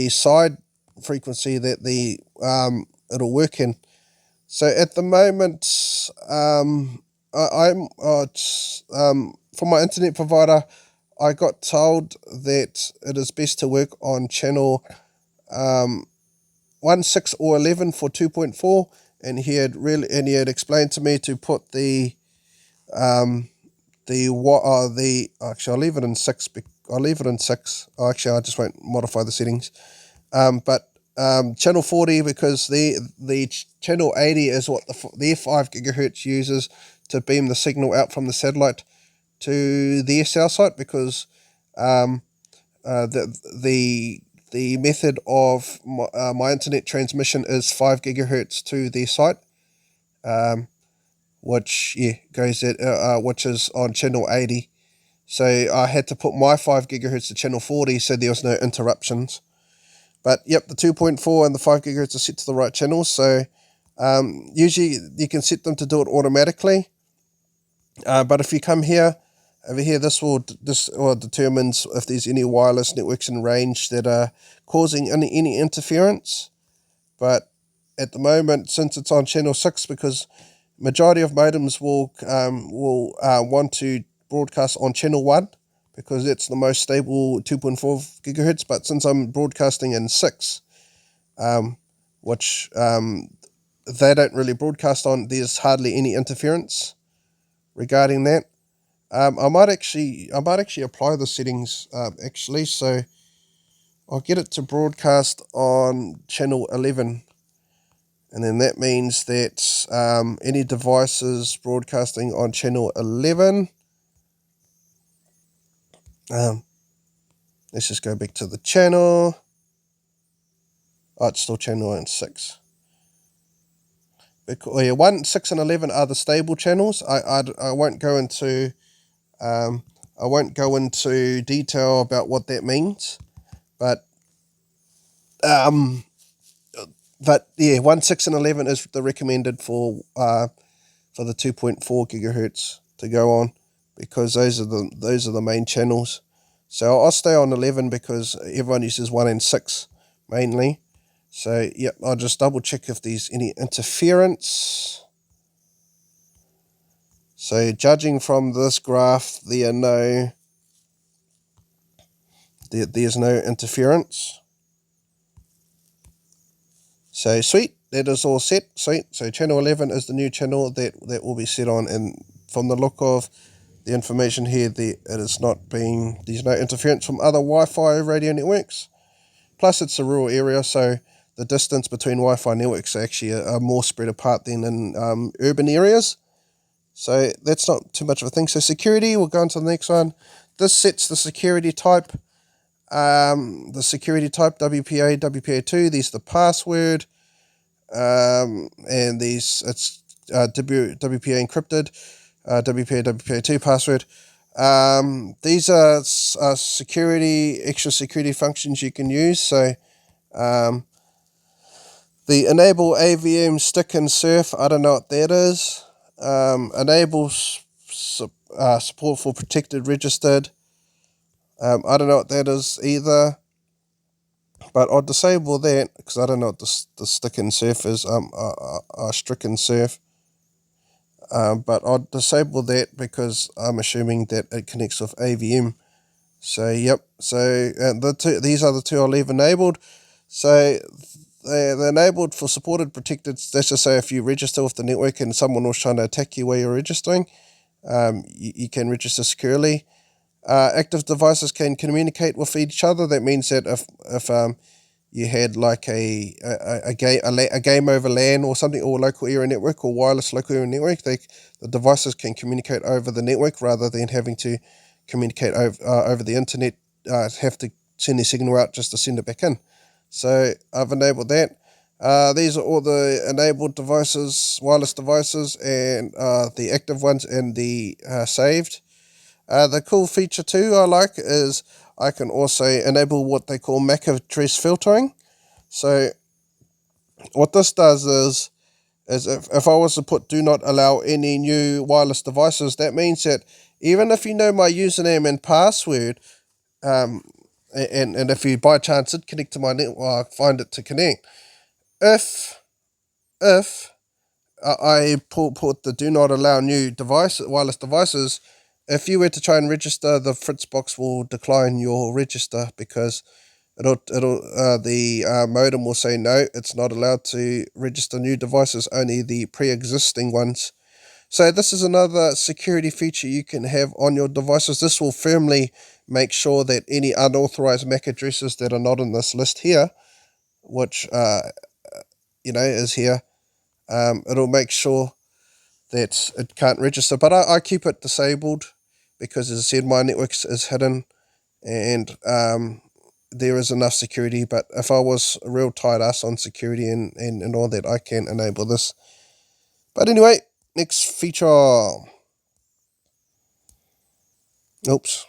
side frequency that it'll work in. So at the moment, from my internet provider, I got told that it is best to work on channel 1, 6, or 11 for 2.4, and he had explained to me to put the actually I'll leave it in 6. I'll leave it in 6. Actually, I just won't modify the settings. But channel 40, because the channel 80 is what their 5 gigahertz uses to beam the signal out from the satellite to their cell site, because the method of my internet transmission is 5 gigahertz to the site, which goes at which is on channel 80. So I had to put my 5 gigahertz to channel 40, so there was no interruptions. But yep, the 2.4 and the 5 gigahertz are set to the right channels. So usually you can set them to do it automatically. But if you come here, over here, this determines if there's any wireless networks in range that are causing any interference. But at the moment, since it's on channel 6, because majority of modems will want to broadcast on channel 1, because it's the most stable 2.4 gigahertz. But since I'm broadcasting in 6, which they don't really broadcast on, there's hardly any interference regarding that. I might actually apply the settings actually, so I'll get it to broadcast on channel 11, and then that means that any devices broadcasting on channel 11, let's just go back to the channel. Oh, it's still channel 6. Because, 1, 6, and 11 are the stable channels. I won't go into detail about what that means, but 1, 6, and 11 is the recommended for the 2.4 gigahertz to go on, because those are the main channels. So I'll stay on 11 because everyone uses 1 and 6 mainly. So yep, I'll just double check if there's any interference. So judging from this graph, there's no interference. So sweet, that is all set. Sweet. So channel 11 is the new channel that will be set on, and from the look of the information here, there's no interference from other Wi-Fi radio networks. Plus, it's a rural area, so the distance between Wi-Fi networks actually are more spread apart than in urban areas. So that's not too much of a thing. So security, we'll go on to the next one. This sets the security type. WPA, WPA2, these the password. And these, it's WPA encrypted, WPA, WPA2 password. These are extra security functions you can use. So the enable AVM stick and surf, I don't know what that is. Enable support for protected registered. I don't know what that is either, but I'll disable that because I don't know what the stick and surf is. Strict and surf. But I'll disable that because I'm assuming that it connects with AVM. So yep. So these are the two I'll leave enabled. So they're enabled for supported protected. Let's just say if you register with the network and someone was trying to attack you while you're registering, you can register securely. Active devices can communicate with each other. That means that if you had like a game over LAN or something, or local area network or wireless local area network, the devices can communicate over the network rather than having to communicate over the internet. Have to send their signal out just to send it back in. So I've enabled that. These are all the enabled devices, wireless devices, and the active ones and the saved. The cool feature too I like is I can also enable what they call MAC address filtering. So what this does is if I was to put do not allow any new wireless devices, that means that even if you know my username and password, and if you by chance did connect to my network, find it to connect, if I put the do not allow new wireless devices, if you were to try and register, the Fritz Box will decline your register because the modem will say no, it's not allowed to register new devices, only the pre-existing ones. So this is another security feature you can have on your devices. This will firmly make sure that any unauthorized MAC addresses that are not in this list here, which is here, it'll make sure that it can't register. But I keep it disabled because, as I said, my network is hidden, and there is enough security. But if I was a real tight ass on security and all that, I can enable this. But anyway, next feature. Oops.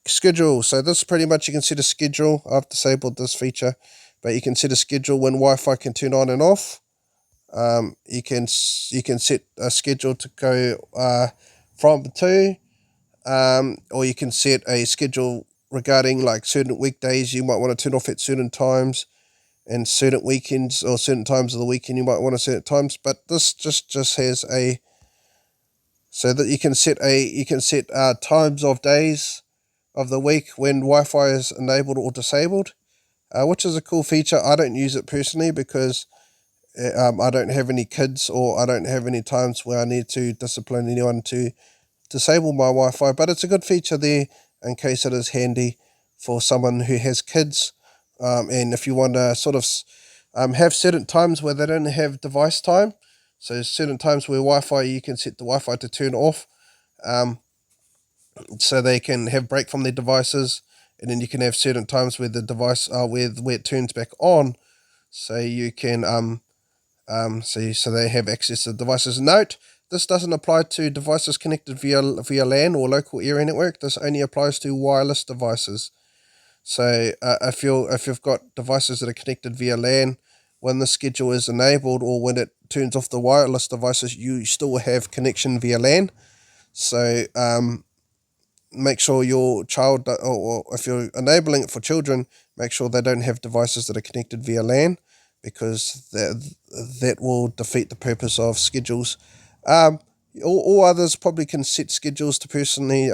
Schedule. So this pretty much you can set a schedule. I've disabled this feature, but you can set a schedule when Wi-Fi can turn on and off. You can set a schedule to go from to, or you can set a schedule regarding like certain weekdays you might want to turn off at certain times, and certain weekends or certain times of the weekend you might want to set at times. But this just has a so that you can set times of days of the week when Wi-Fi is enabled or disabled, which is a cool feature. I don't use it personally because I don't have any kids or I don't have any times where I need to discipline anyone to disable my Wi-Fi, but it's a good feature there in case it is handy for someone who has kids, and if you want to sort of have certain times where they don't have device time, so certain times where Wi-Fi you can set the Wi-Fi to turn off, um, so they can have break from their devices, and then you can have certain times where the device where it turns back on, so you can so they have access to devices. Note, this doesn't apply to devices connected via LAN or local area network. This only applies to wireless devices. So if you've got devices that are connected via LAN, when the schedule is enabled or when it turns off the wireless devices, you still have connection via LAN. So make sure your child, or if you're enabling it for children, make sure they don't have devices that are connected via LAN, because that will defeat the purpose of schedules. All others probably can set schedules to personally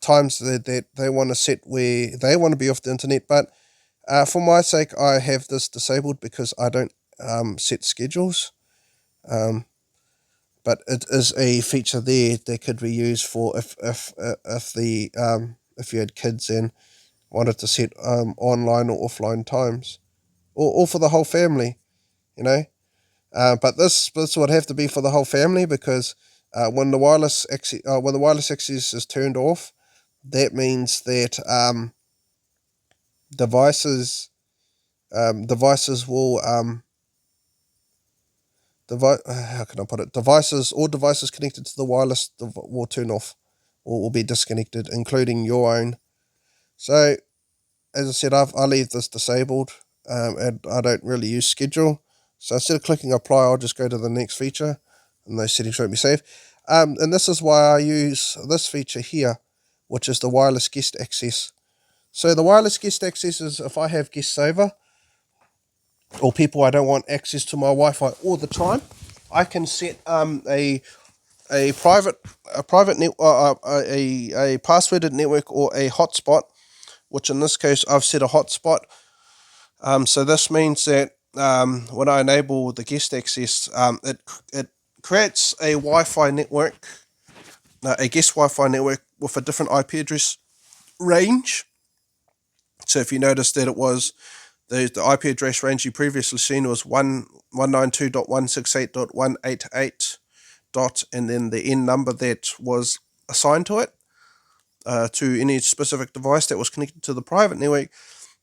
times that they want to set where they want to be off the internet. But for my sake, I have this disabled because I don't set schedules. But it is a feature there that could be used for if you had kids and wanted to set online or offline times, or for the whole family, you know. But this would have to be for the whole family because when the wireless access is turned off, that means that devices devices will how can I put it? Devices connected to the wireless will turn off or will be disconnected, including your own. So, as I said, I leave this disabled, and I don't really use schedule. So instead of clicking apply, I'll just go to the next feature, and those settings won't be saved. And this is why I use this feature here, which is the wireless guest access. So the wireless guest access is if I have guests over, or people I don't want access to my Wi-Fi all the time, I can set a private net a passworded network or a hotspot, which in this case I've set a hotspot. So this means that when I enable the guest access, it creates a Wi-Fi network, a guest Wi-Fi network with a different IP address range. So if you notice that it was the IP address range you previously seen was 192.168.188 dot, and then the N number that was assigned to it, to any specific device that was connected to the private network.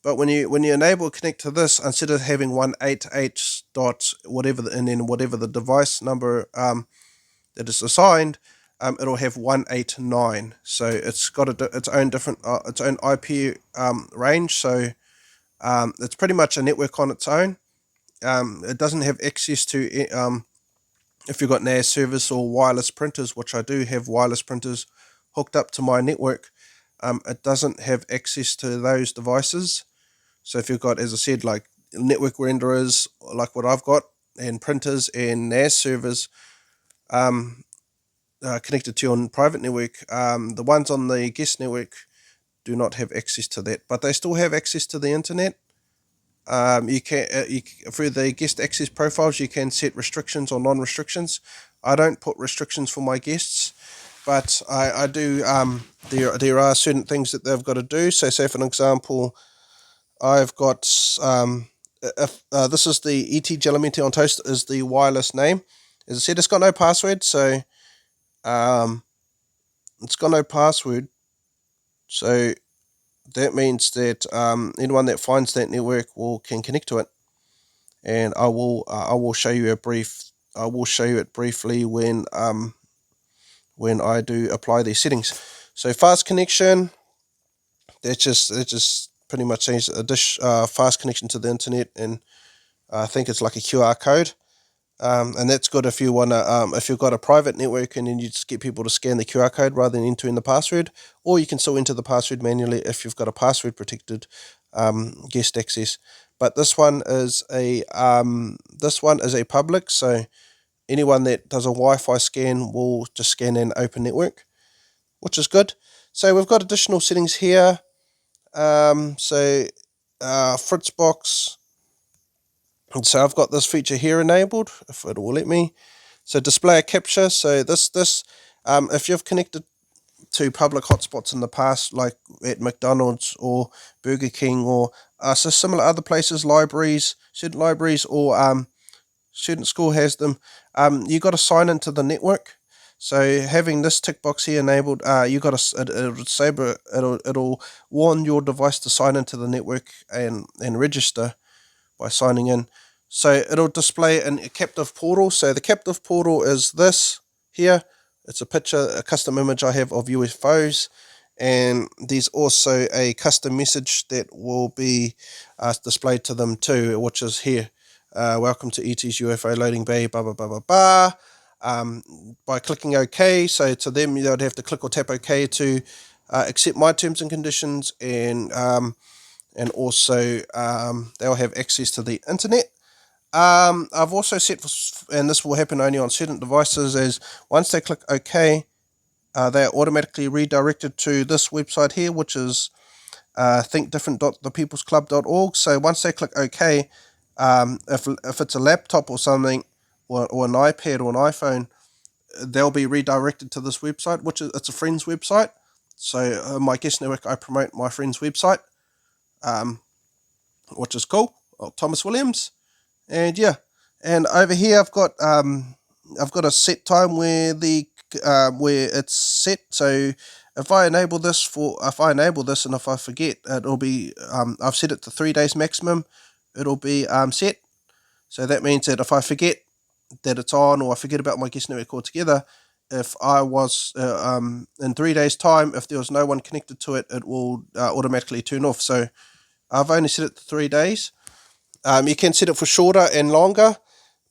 But when you enable connect to this, instead of having 188 dot whatever and then whatever the device number that is assigned, it'll have 189. So it's got its own different its own IP range. So it's pretty much a network on its own. It doesn't have access to if you've got NAS service or wireless printers, which I do have wireless printers hooked up to my network. It doesn't have access to those devices. So if you've got, as I said, like network renderers, like what I've got, and printers and NAS servers connected to your private network, the ones on the guest network do not have access to that, but they still have access to the internet. You can through the guest access profiles, you can set restrictions or non-restrictions. I don't put restrictions for my guests, but I do. There are certain things that they've got to do. So, say for an example, I've got if this is the ET Gelamenti on Toast is the wireless name. As I said, it's got no password, so it's got no password. So that means that anyone that finds that network can connect to it. And I will show you it briefly when I do apply these settings. So fast connection, that's just pretty much a fast connection to the internet, and I think it's like a QR code. And that's good if you wanna if you've got a private network and then you just get people to scan the QR code rather than entering the password, or you can still enter the password manually if you've got a password protected guest access. But this one is a public, so anyone that does a Wi-Fi scan will just scan an open network, which is good. So we've got additional settings here. Fritz Box. And so I've got this feature here enabled, if it will let me. So display a capture. So if you've connected to public hotspots in the past, like at McDonald's or Burger King or so similar other places, certain libraries or student school has them. You got to sign into the network. So having this tick box here enabled, you got to it'll warn your device to sign into the network and register by signing in. So it'll display a captive portal. So the captive portal is this here. It's a custom image I have of UFOs, and there's also a custom message that will be displayed to them too, which is here. Welcome to ET's UFO loading bay, blah, blah, blah, blah, blah. By clicking OK, so to them, they'd have to click or tap OK to accept my terms and conditions, and also they'll have access to the internet. I've also set, and this will happen only on certain devices, as once they click OK, they are automatically redirected to this website here, which is thinkdifferent.thepeoplesclub.org. So once they click OK, if it's a laptop or something, or an iPad or an iPhone, they'll be redirected to this website, it's a friend's website. So my guest network, I promote my friend's website, which is cool. Thomas Williams. And yeah, and over here I've got a set time where it's set. So if I enable this and if I forget, it'll be I've set it to 3 days maximum. It'll be set. So that means that if I forget that it's on, or I forget about my guest network altogether, if I was in 3 days time, if there was no one connected to it, it will automatically turn off. So I've only set it to 3 days. You can set it for shorter and longer,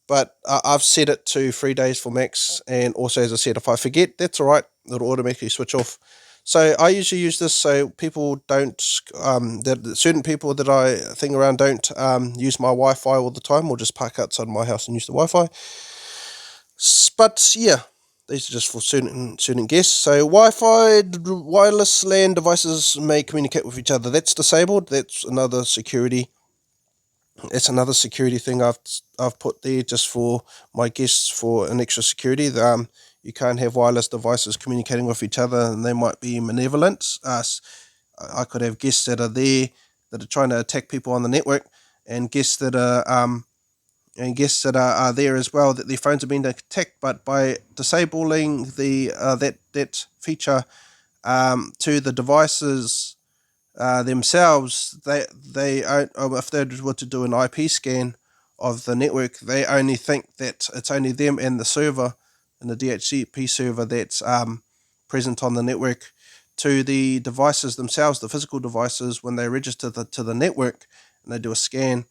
but I've set it to 3 days for max. And also, as I said, if I forget, that's all right. It'll automatically switch off. So I usually use this so people don't, certain people that I think around don't use my Wi-Fi all the time, or just park outside my house and use the Wi-Fi. But yeah, these are just for certain guests. So Wi-Fi, wireless LAN devices may communicate with each other. That's disabled. That's another security. It's another security thing I've put there just for my guests for an extra security. You can't have wireless devices communicating with each other, and they might be malevolent. I could have guests that are there that are trying to attack people on the network, and guests that are there as well, that their phones are being attacked. But by disabling that feature to the devices themselves, if they were to do an IP scan of the network, they only think that it's only them and the server, and the DHCP server that's present on the network. To the devices themselves, the physical devices, when they register to the network and they do a scan,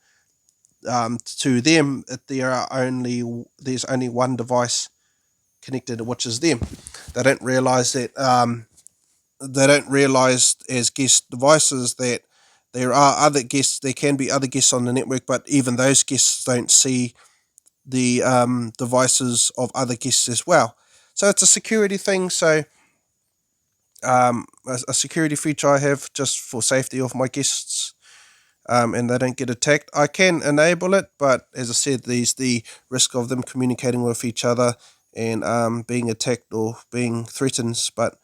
to them, there's only one device connected, which is them. They don't realize that. They don't realize as guest devices that there are other guests. There can be other guests on the network, but even those guests don't see the devices of other guests as well. So it's a security thing. So a security feature I have just for safety of my guests, and they don't get attacked. I can enable it, but as I said, there's the risk of them communicating with each other and being attacked or being threatened. But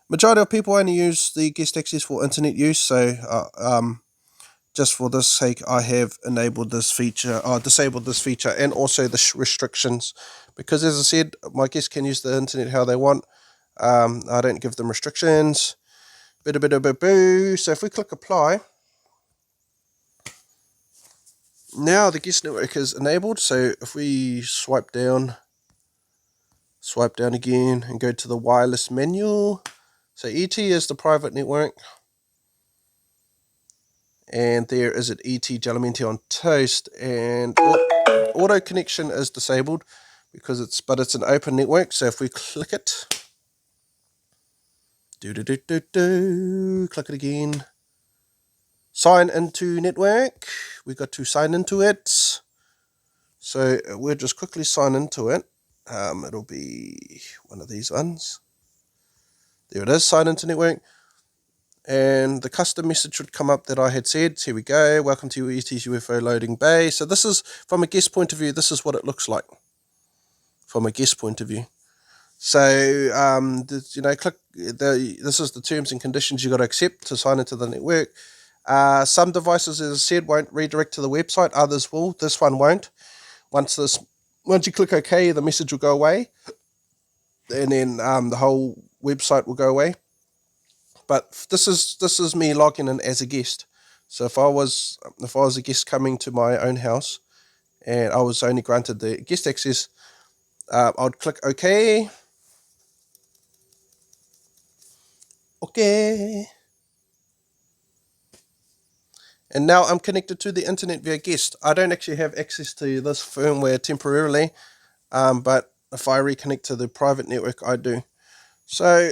majority of people only use the guest access for internet use, so just for this sake, I have enabled this feature, or disabled this feature, and also the restrictions, because as I said, my guests can use the internet how they want. I don't give them restrictions. So if we click apply, now the guest network is enabled. So if we swipe down again and go to the wireless menu. So ET is the private network. And there is an ET Jalaminti on toast, and auto connection is disabled because it's an open network. So if we click it, click it again, sign into network, we got to sign into it. So we'll just quickly sign into it. It'll be one of these ones. There it is, sign into network. And the custom message should come up that I had said. Here we go. Welcome to ET's UFO loading bay. So this is, from a guest point of view, this is what it looks like from a guest point of view. So, click this is the terms and conditions you got to accept to sign into the network. Some devices, as I said, won't redirect to the website. Others will. This one won't. Once you click OK, the message will go away, and then the whole website will go away. But this is me logging in as a guest. So if I was a guest coming to my own house, and I was only granted the guest access, I'd click OK. Okay. And now I'm connected to the internet via guest. I don't actually have access to this firmware temporarily, but if I reconnect to the private network, I do. So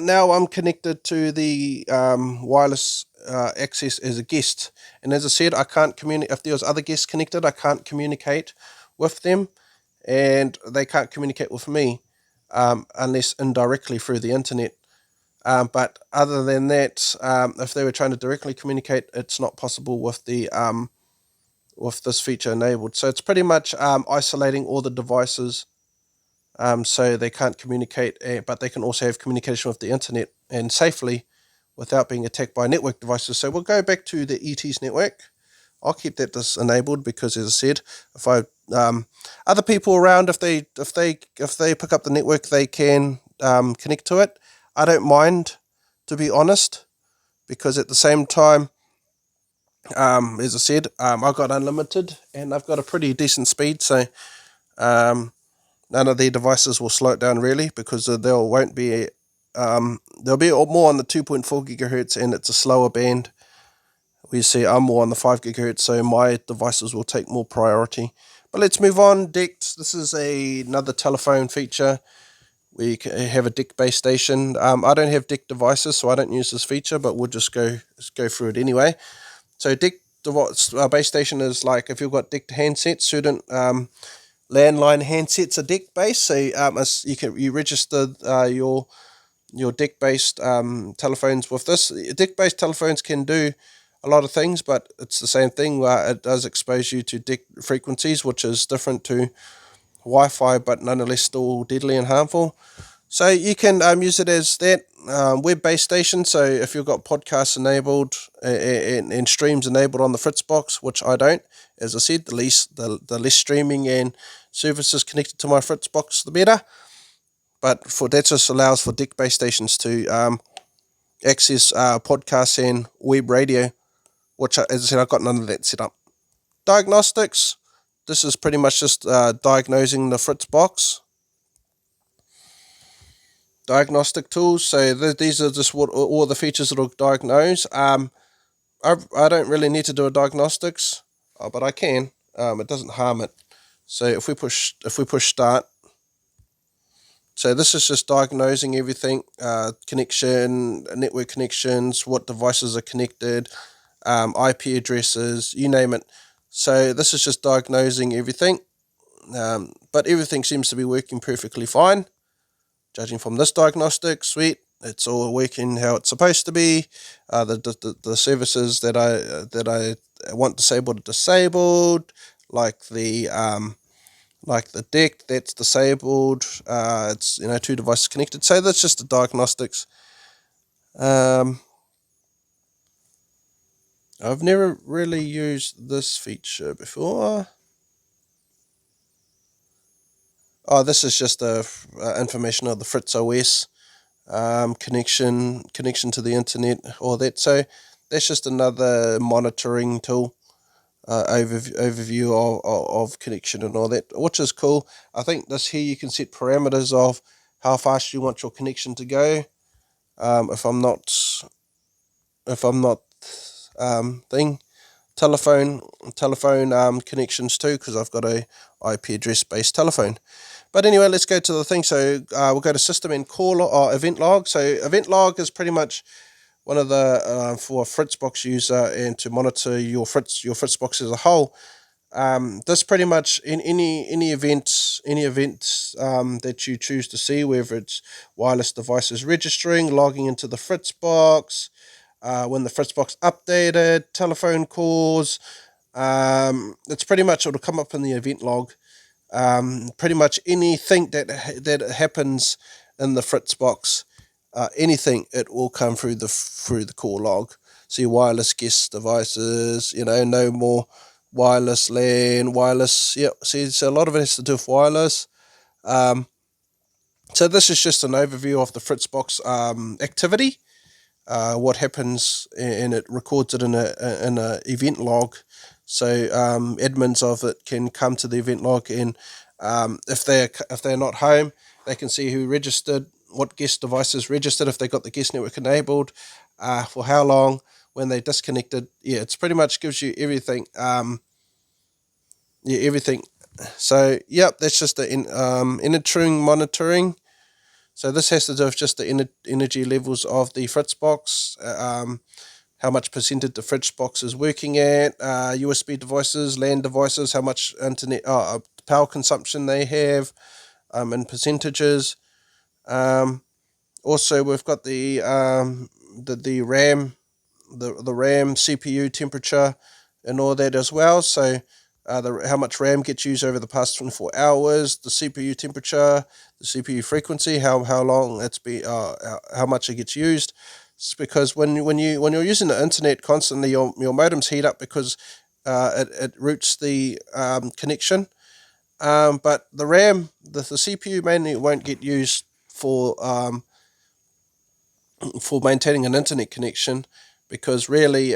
now I'm connected to the wireless access as a guest. And as I said, I can't communicate. If there's other guests connected, I can't communicate with them, and they can't communicate with me unless indirectly through the internet. But other than that, if they were trying to directly communicate, it's not possible with the with this feature enabled. So it's pretty much isolating all the devices, so they can't communicate, but they can also have communication with the internet and safely without being attacked by network devices. So we'll go back to the ET's network. I'll keep that enabled because, as I said, if I other people around, if they pick up the network, they can connect to it. I don't mind, to be honest, because at the same time, as I said, I've got unlimited and I've got a pretty decent speed, so none of the devices will slow it down really, because they'll be more on the 2.4 gigahertz, and it's a slower band. We see I'm more on the 5 gigahertz, so my devices will take more priority. But let's move on. DECT. This is another telephone feature. We have a DECT base station. I don't have DECT devices, so I don't use this feature, but we'll just go through it anyway. So DECT base station is like if you've got DECT handsets, certain landline handsets are DECT based. So you register your DECT based telephones with this. DECT based telephones can do a lot of things, but it's the same thing. It does expose you to DECT frequencies, which is different to Wi-Fi, but nonetheless still deadly and harmful. So you can use it as that web-based station. So if you've got podcasts enabled and streams enabled on the Fritz Box, which I don't, as I said, the less streaming and services connected to my Fritz Box, the better. But that just allows for DECT base stations to access podcasts and web radio, which, as I said, I've got none of that set up. Diagnostics. This is pretty much just diagnosing the Fritz Box. Diagnostic tools. So these are just all the features that will diagnose. I don't really need to do a diagnostics, but I can. It doesn't harm it. So if we push start. So this is just diagnosing everything, connection, network connections, what devices are connected, IP addresses, you name it. So this is just diagnosing everything, but everything seems to be working perfectly fine. Judging from this diagnostic suite, it's all working how it's supposed to be. The services that I want disabled are disabled, like the DECT, that's disabled. It's 2 devices connected. So that's just the diagnostics. I've never really used this feature before. Oh, this is just information of the FritzOS. connection to the internet, all that. So that's just another monitoring tool, overview of connection and all that, which is cool. I think this here you can set parameters of how fast you want your connection to go. If I'm not thing telephone connections too, because I've got a IP address based telephone. But anyway, let's go to the thing. So we'll go to system and call or event log. So event log is pretty much one of the for a Fritz Box user and to monitor your Fritz Box as a whole. This pretty much in any event that you choose to see, whether it's wireless devices registering, logging into the Fritz Box, when the Fritz Box updated, telephone calls. It's pretty much, it'll come up in the event log. Pretty much anything that happens in the Fritz Box, anything, it will come through the call log. So your wireless guest devices, no more wireless LAN, wireless. Yeah, see, so a lot of it has to do with wireless. So this is just an overview of the Fritz Box activity. What happens, and it records it in a event log. So admins of it can come to the event log, and if they're not home, they can see who registered, what guest devices registered, if they got the guest network enabled, for how long, when they disconnected. Yeah, it's pretty much gives you everything. Everything. So yep, that's just the entering monitoring. So this has to do with just the energy levels of the Fritz Box, how much percentage the Fritz Box is working at, USB devices, LAN devices, how much internet power consumption they have, in percentages. Also, we've got the RAM, the RAM CPU temperature, and all that as well. So how much RAM gets used over the past 24 hours, the CPU temperature, the CPU frequency, how long how much it gets used. It's because when you're using the internet constantly, your modems heat up because it routes the connection. But the RAM, the CPU mainly won't get used for maintaining an internet connection, because really,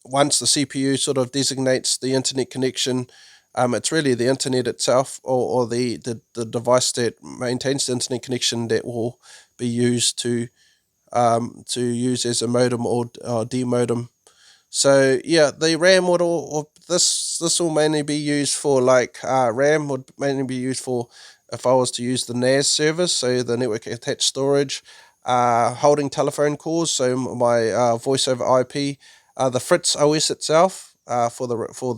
once the CPU sort of designates the internet connection, it's really the internet itself, or the device that maintains the internet connection, that will be used to use as a modem or demodem. So yeah, the RAM would this will mainly be used for, like, RAM would mainly be used for if I was to use the NAS service, so the network attached storage, holding telephone calls, so my voice over IP, the FritzOS itself, for the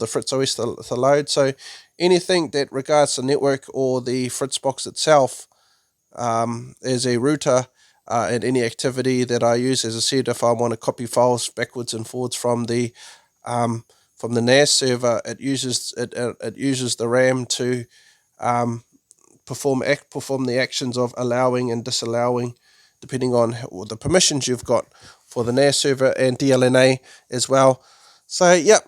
FritzOS to load. So anything that regards the network or the Fritz Box itself, as a router, and any activity that I use, as I said, if I want to copy files backwards and forwards from the NAS server, it uses the RAM to perform the actions of allowing and disallowing, depending on the permissions you've got for the NAS server, and DLNA as well. So yep.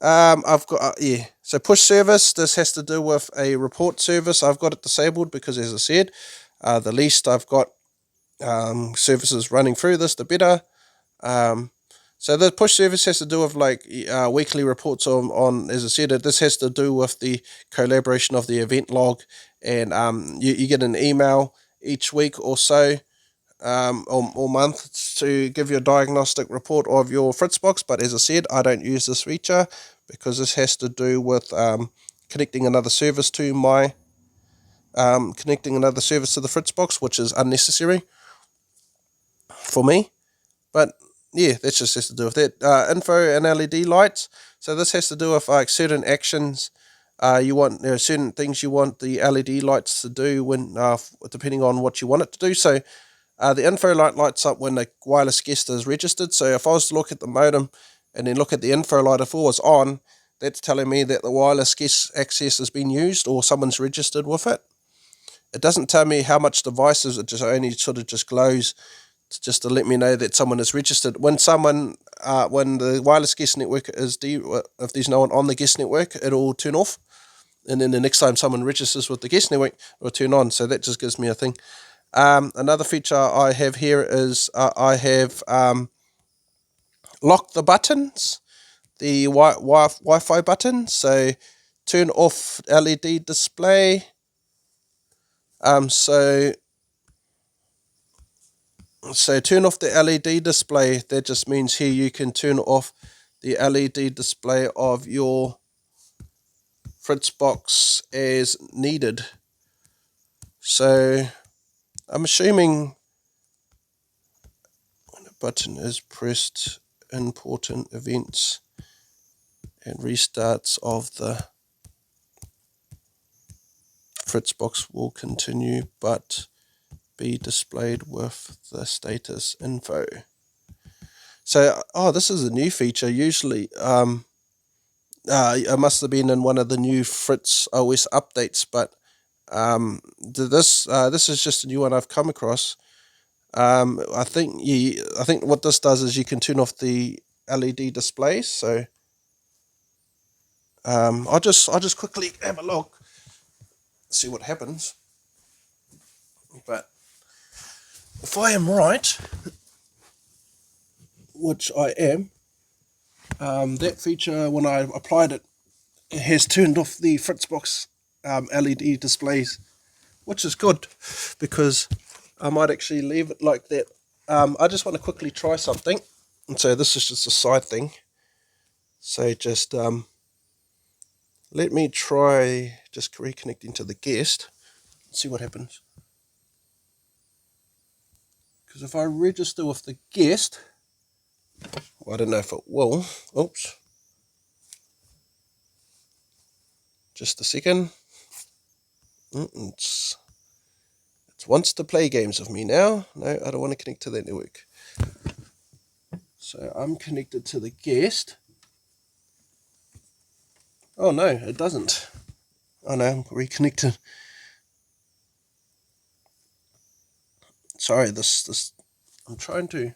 I've got So push service. This has to do with a report service. I've got it disabled because, as I said, the least I've got services running through this, the better. So the push service has to do with, like, weekly reports on, as I said, this has to do with the collaboration of the event log, and you get an email each week or so, or month, to give you a diagnostic report of your Fritz Box. But as I said, I don't use this feature because this has to do with connecting another service to the Fritz Box, which is unnecessary for me. But yeah, that just has to do with that. Info and LED lights. So this has to do with, like, certain actions. You want certain things you want the LED lights to do when, depending on what you want it to do. So the info light lights up when the wireless guest is registered. So if I was to look at the modem and then look at the info light, if it was on, that's telling me that the wireless guest access has been used or someone's registered with it. It doesn't tell me how much devices. It just only sort of just glows just to let me know that someone is registered. When the wireless guest network if there's no one on the guest network, it'll turn off, and then the next time someone registers with the guest network, it'll turn on. So that just gives me a thing. Another feature I have here is I have locked the buttons, the Wi-Fi button. So turn off LED display. So turn off the LED display. That just means here you can turn off the LED display of your Fritz Box as needed. So I'm assuming when a button is pressed, important events and restarts of the Fritz Box will continue but be displayed with the status info. So, this is a new feature. Usually, it must have been in one of the new FritzOS updates, but this is just a new one I've come across. I think what this does is you can turn off the LED display. So, I'll just quickly have a look, see what happens. But if I am right, which I am, that feature, when I applied it, it has turned off the Fritzbox LED displays, which is good because I might actually leave it like that. I just want to quickly try something, and so this is just a side thing. So just let me try just reconnecting to the guest, see what happens. Because if I register with the guest, well, I don't know if it will. Oops. Just a second. It wants to play games with me now. No, I don't want to connect to that network. So I'm connected to the guest. Oh no, it doesn't. Oh no, I'm reconnected. Sorry, this I'm trying to.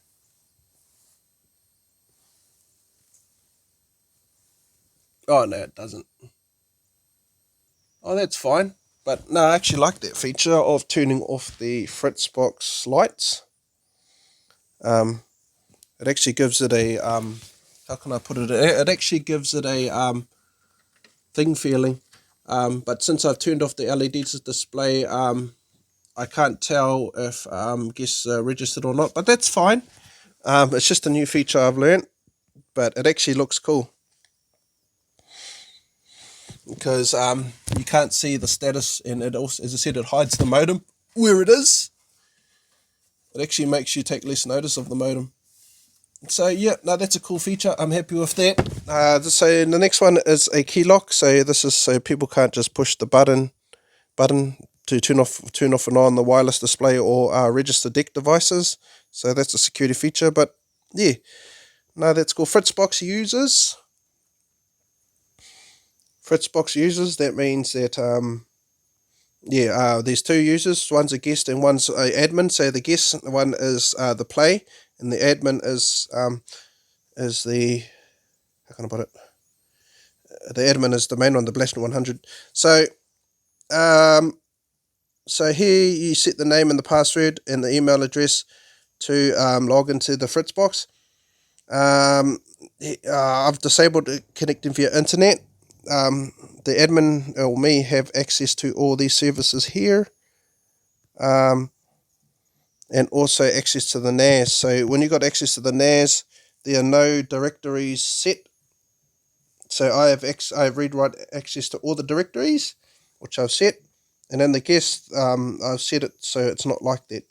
Oh no, it doesn't. Oh, that's fine. But no, I actually like that feature of turning off the Fritzbox lights. It actually gives it a how can I put it? It actually gives it a thing feeling. But since I've turned off the LEDs display, I can't tell if guests are registered or not. But that's fine. It's just a new feature I've learned, but it actually looks cool because you can't see the status, and it also, as I said, it hides the modem where it is. It actually makes you take less notice of the modem. So yeah, no, that's a cool feature. I'm happy with that. So the next one is a key lock. So this is so people can't just push the button to turn off and on the wireless display or register deck devices. So that's a security feature. But yeah, no, that's cool. Fritzbox users. That means that there's two users. One's a guest and one's a admin. So the guest one is the play, and the admin is the, how can I put it? The admin is the main one, the Blast 100. So so here you set the name and the password and the email address to log into the Fritzbox. I've disabled connecting via internet. The admin or me have access to all these services here, and also access to the NAS. So when you got access to the NAS, there are no directories set. So I have read-write access to all the directories, which I've set, and in the guest, I've set it so it's not like that.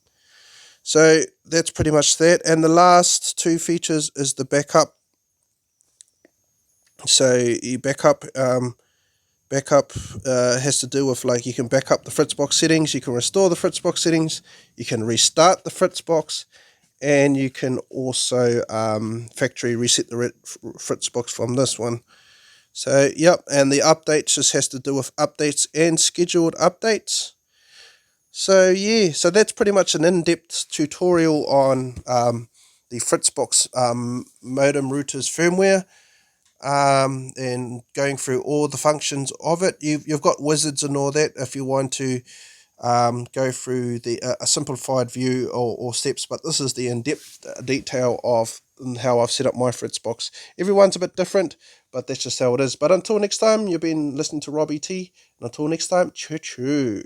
So that's pretty much that. And the last two features is the backup. So you backup has to do with, like, you can back up the Fritzbox settings, you can restore the Fritzbox settings, you can restart the Fritzbox, and you can also factory reset the Fritzbox from this one. So yep, and the updates just has to do with updates and scheduled updates. So yeah, so that's pretty much an in-depth tutorial on the Fritzbox modem routers firmware. And going through all the functions of it. You've got wizards and all that if you want to go through a simplified view or steps, but this is the in-depth detail of how I've set up my Fritz box. Everyone's a bit different, but that's just how it is. But until next time, you've been listening to Robbie T, and until next time, choo choo.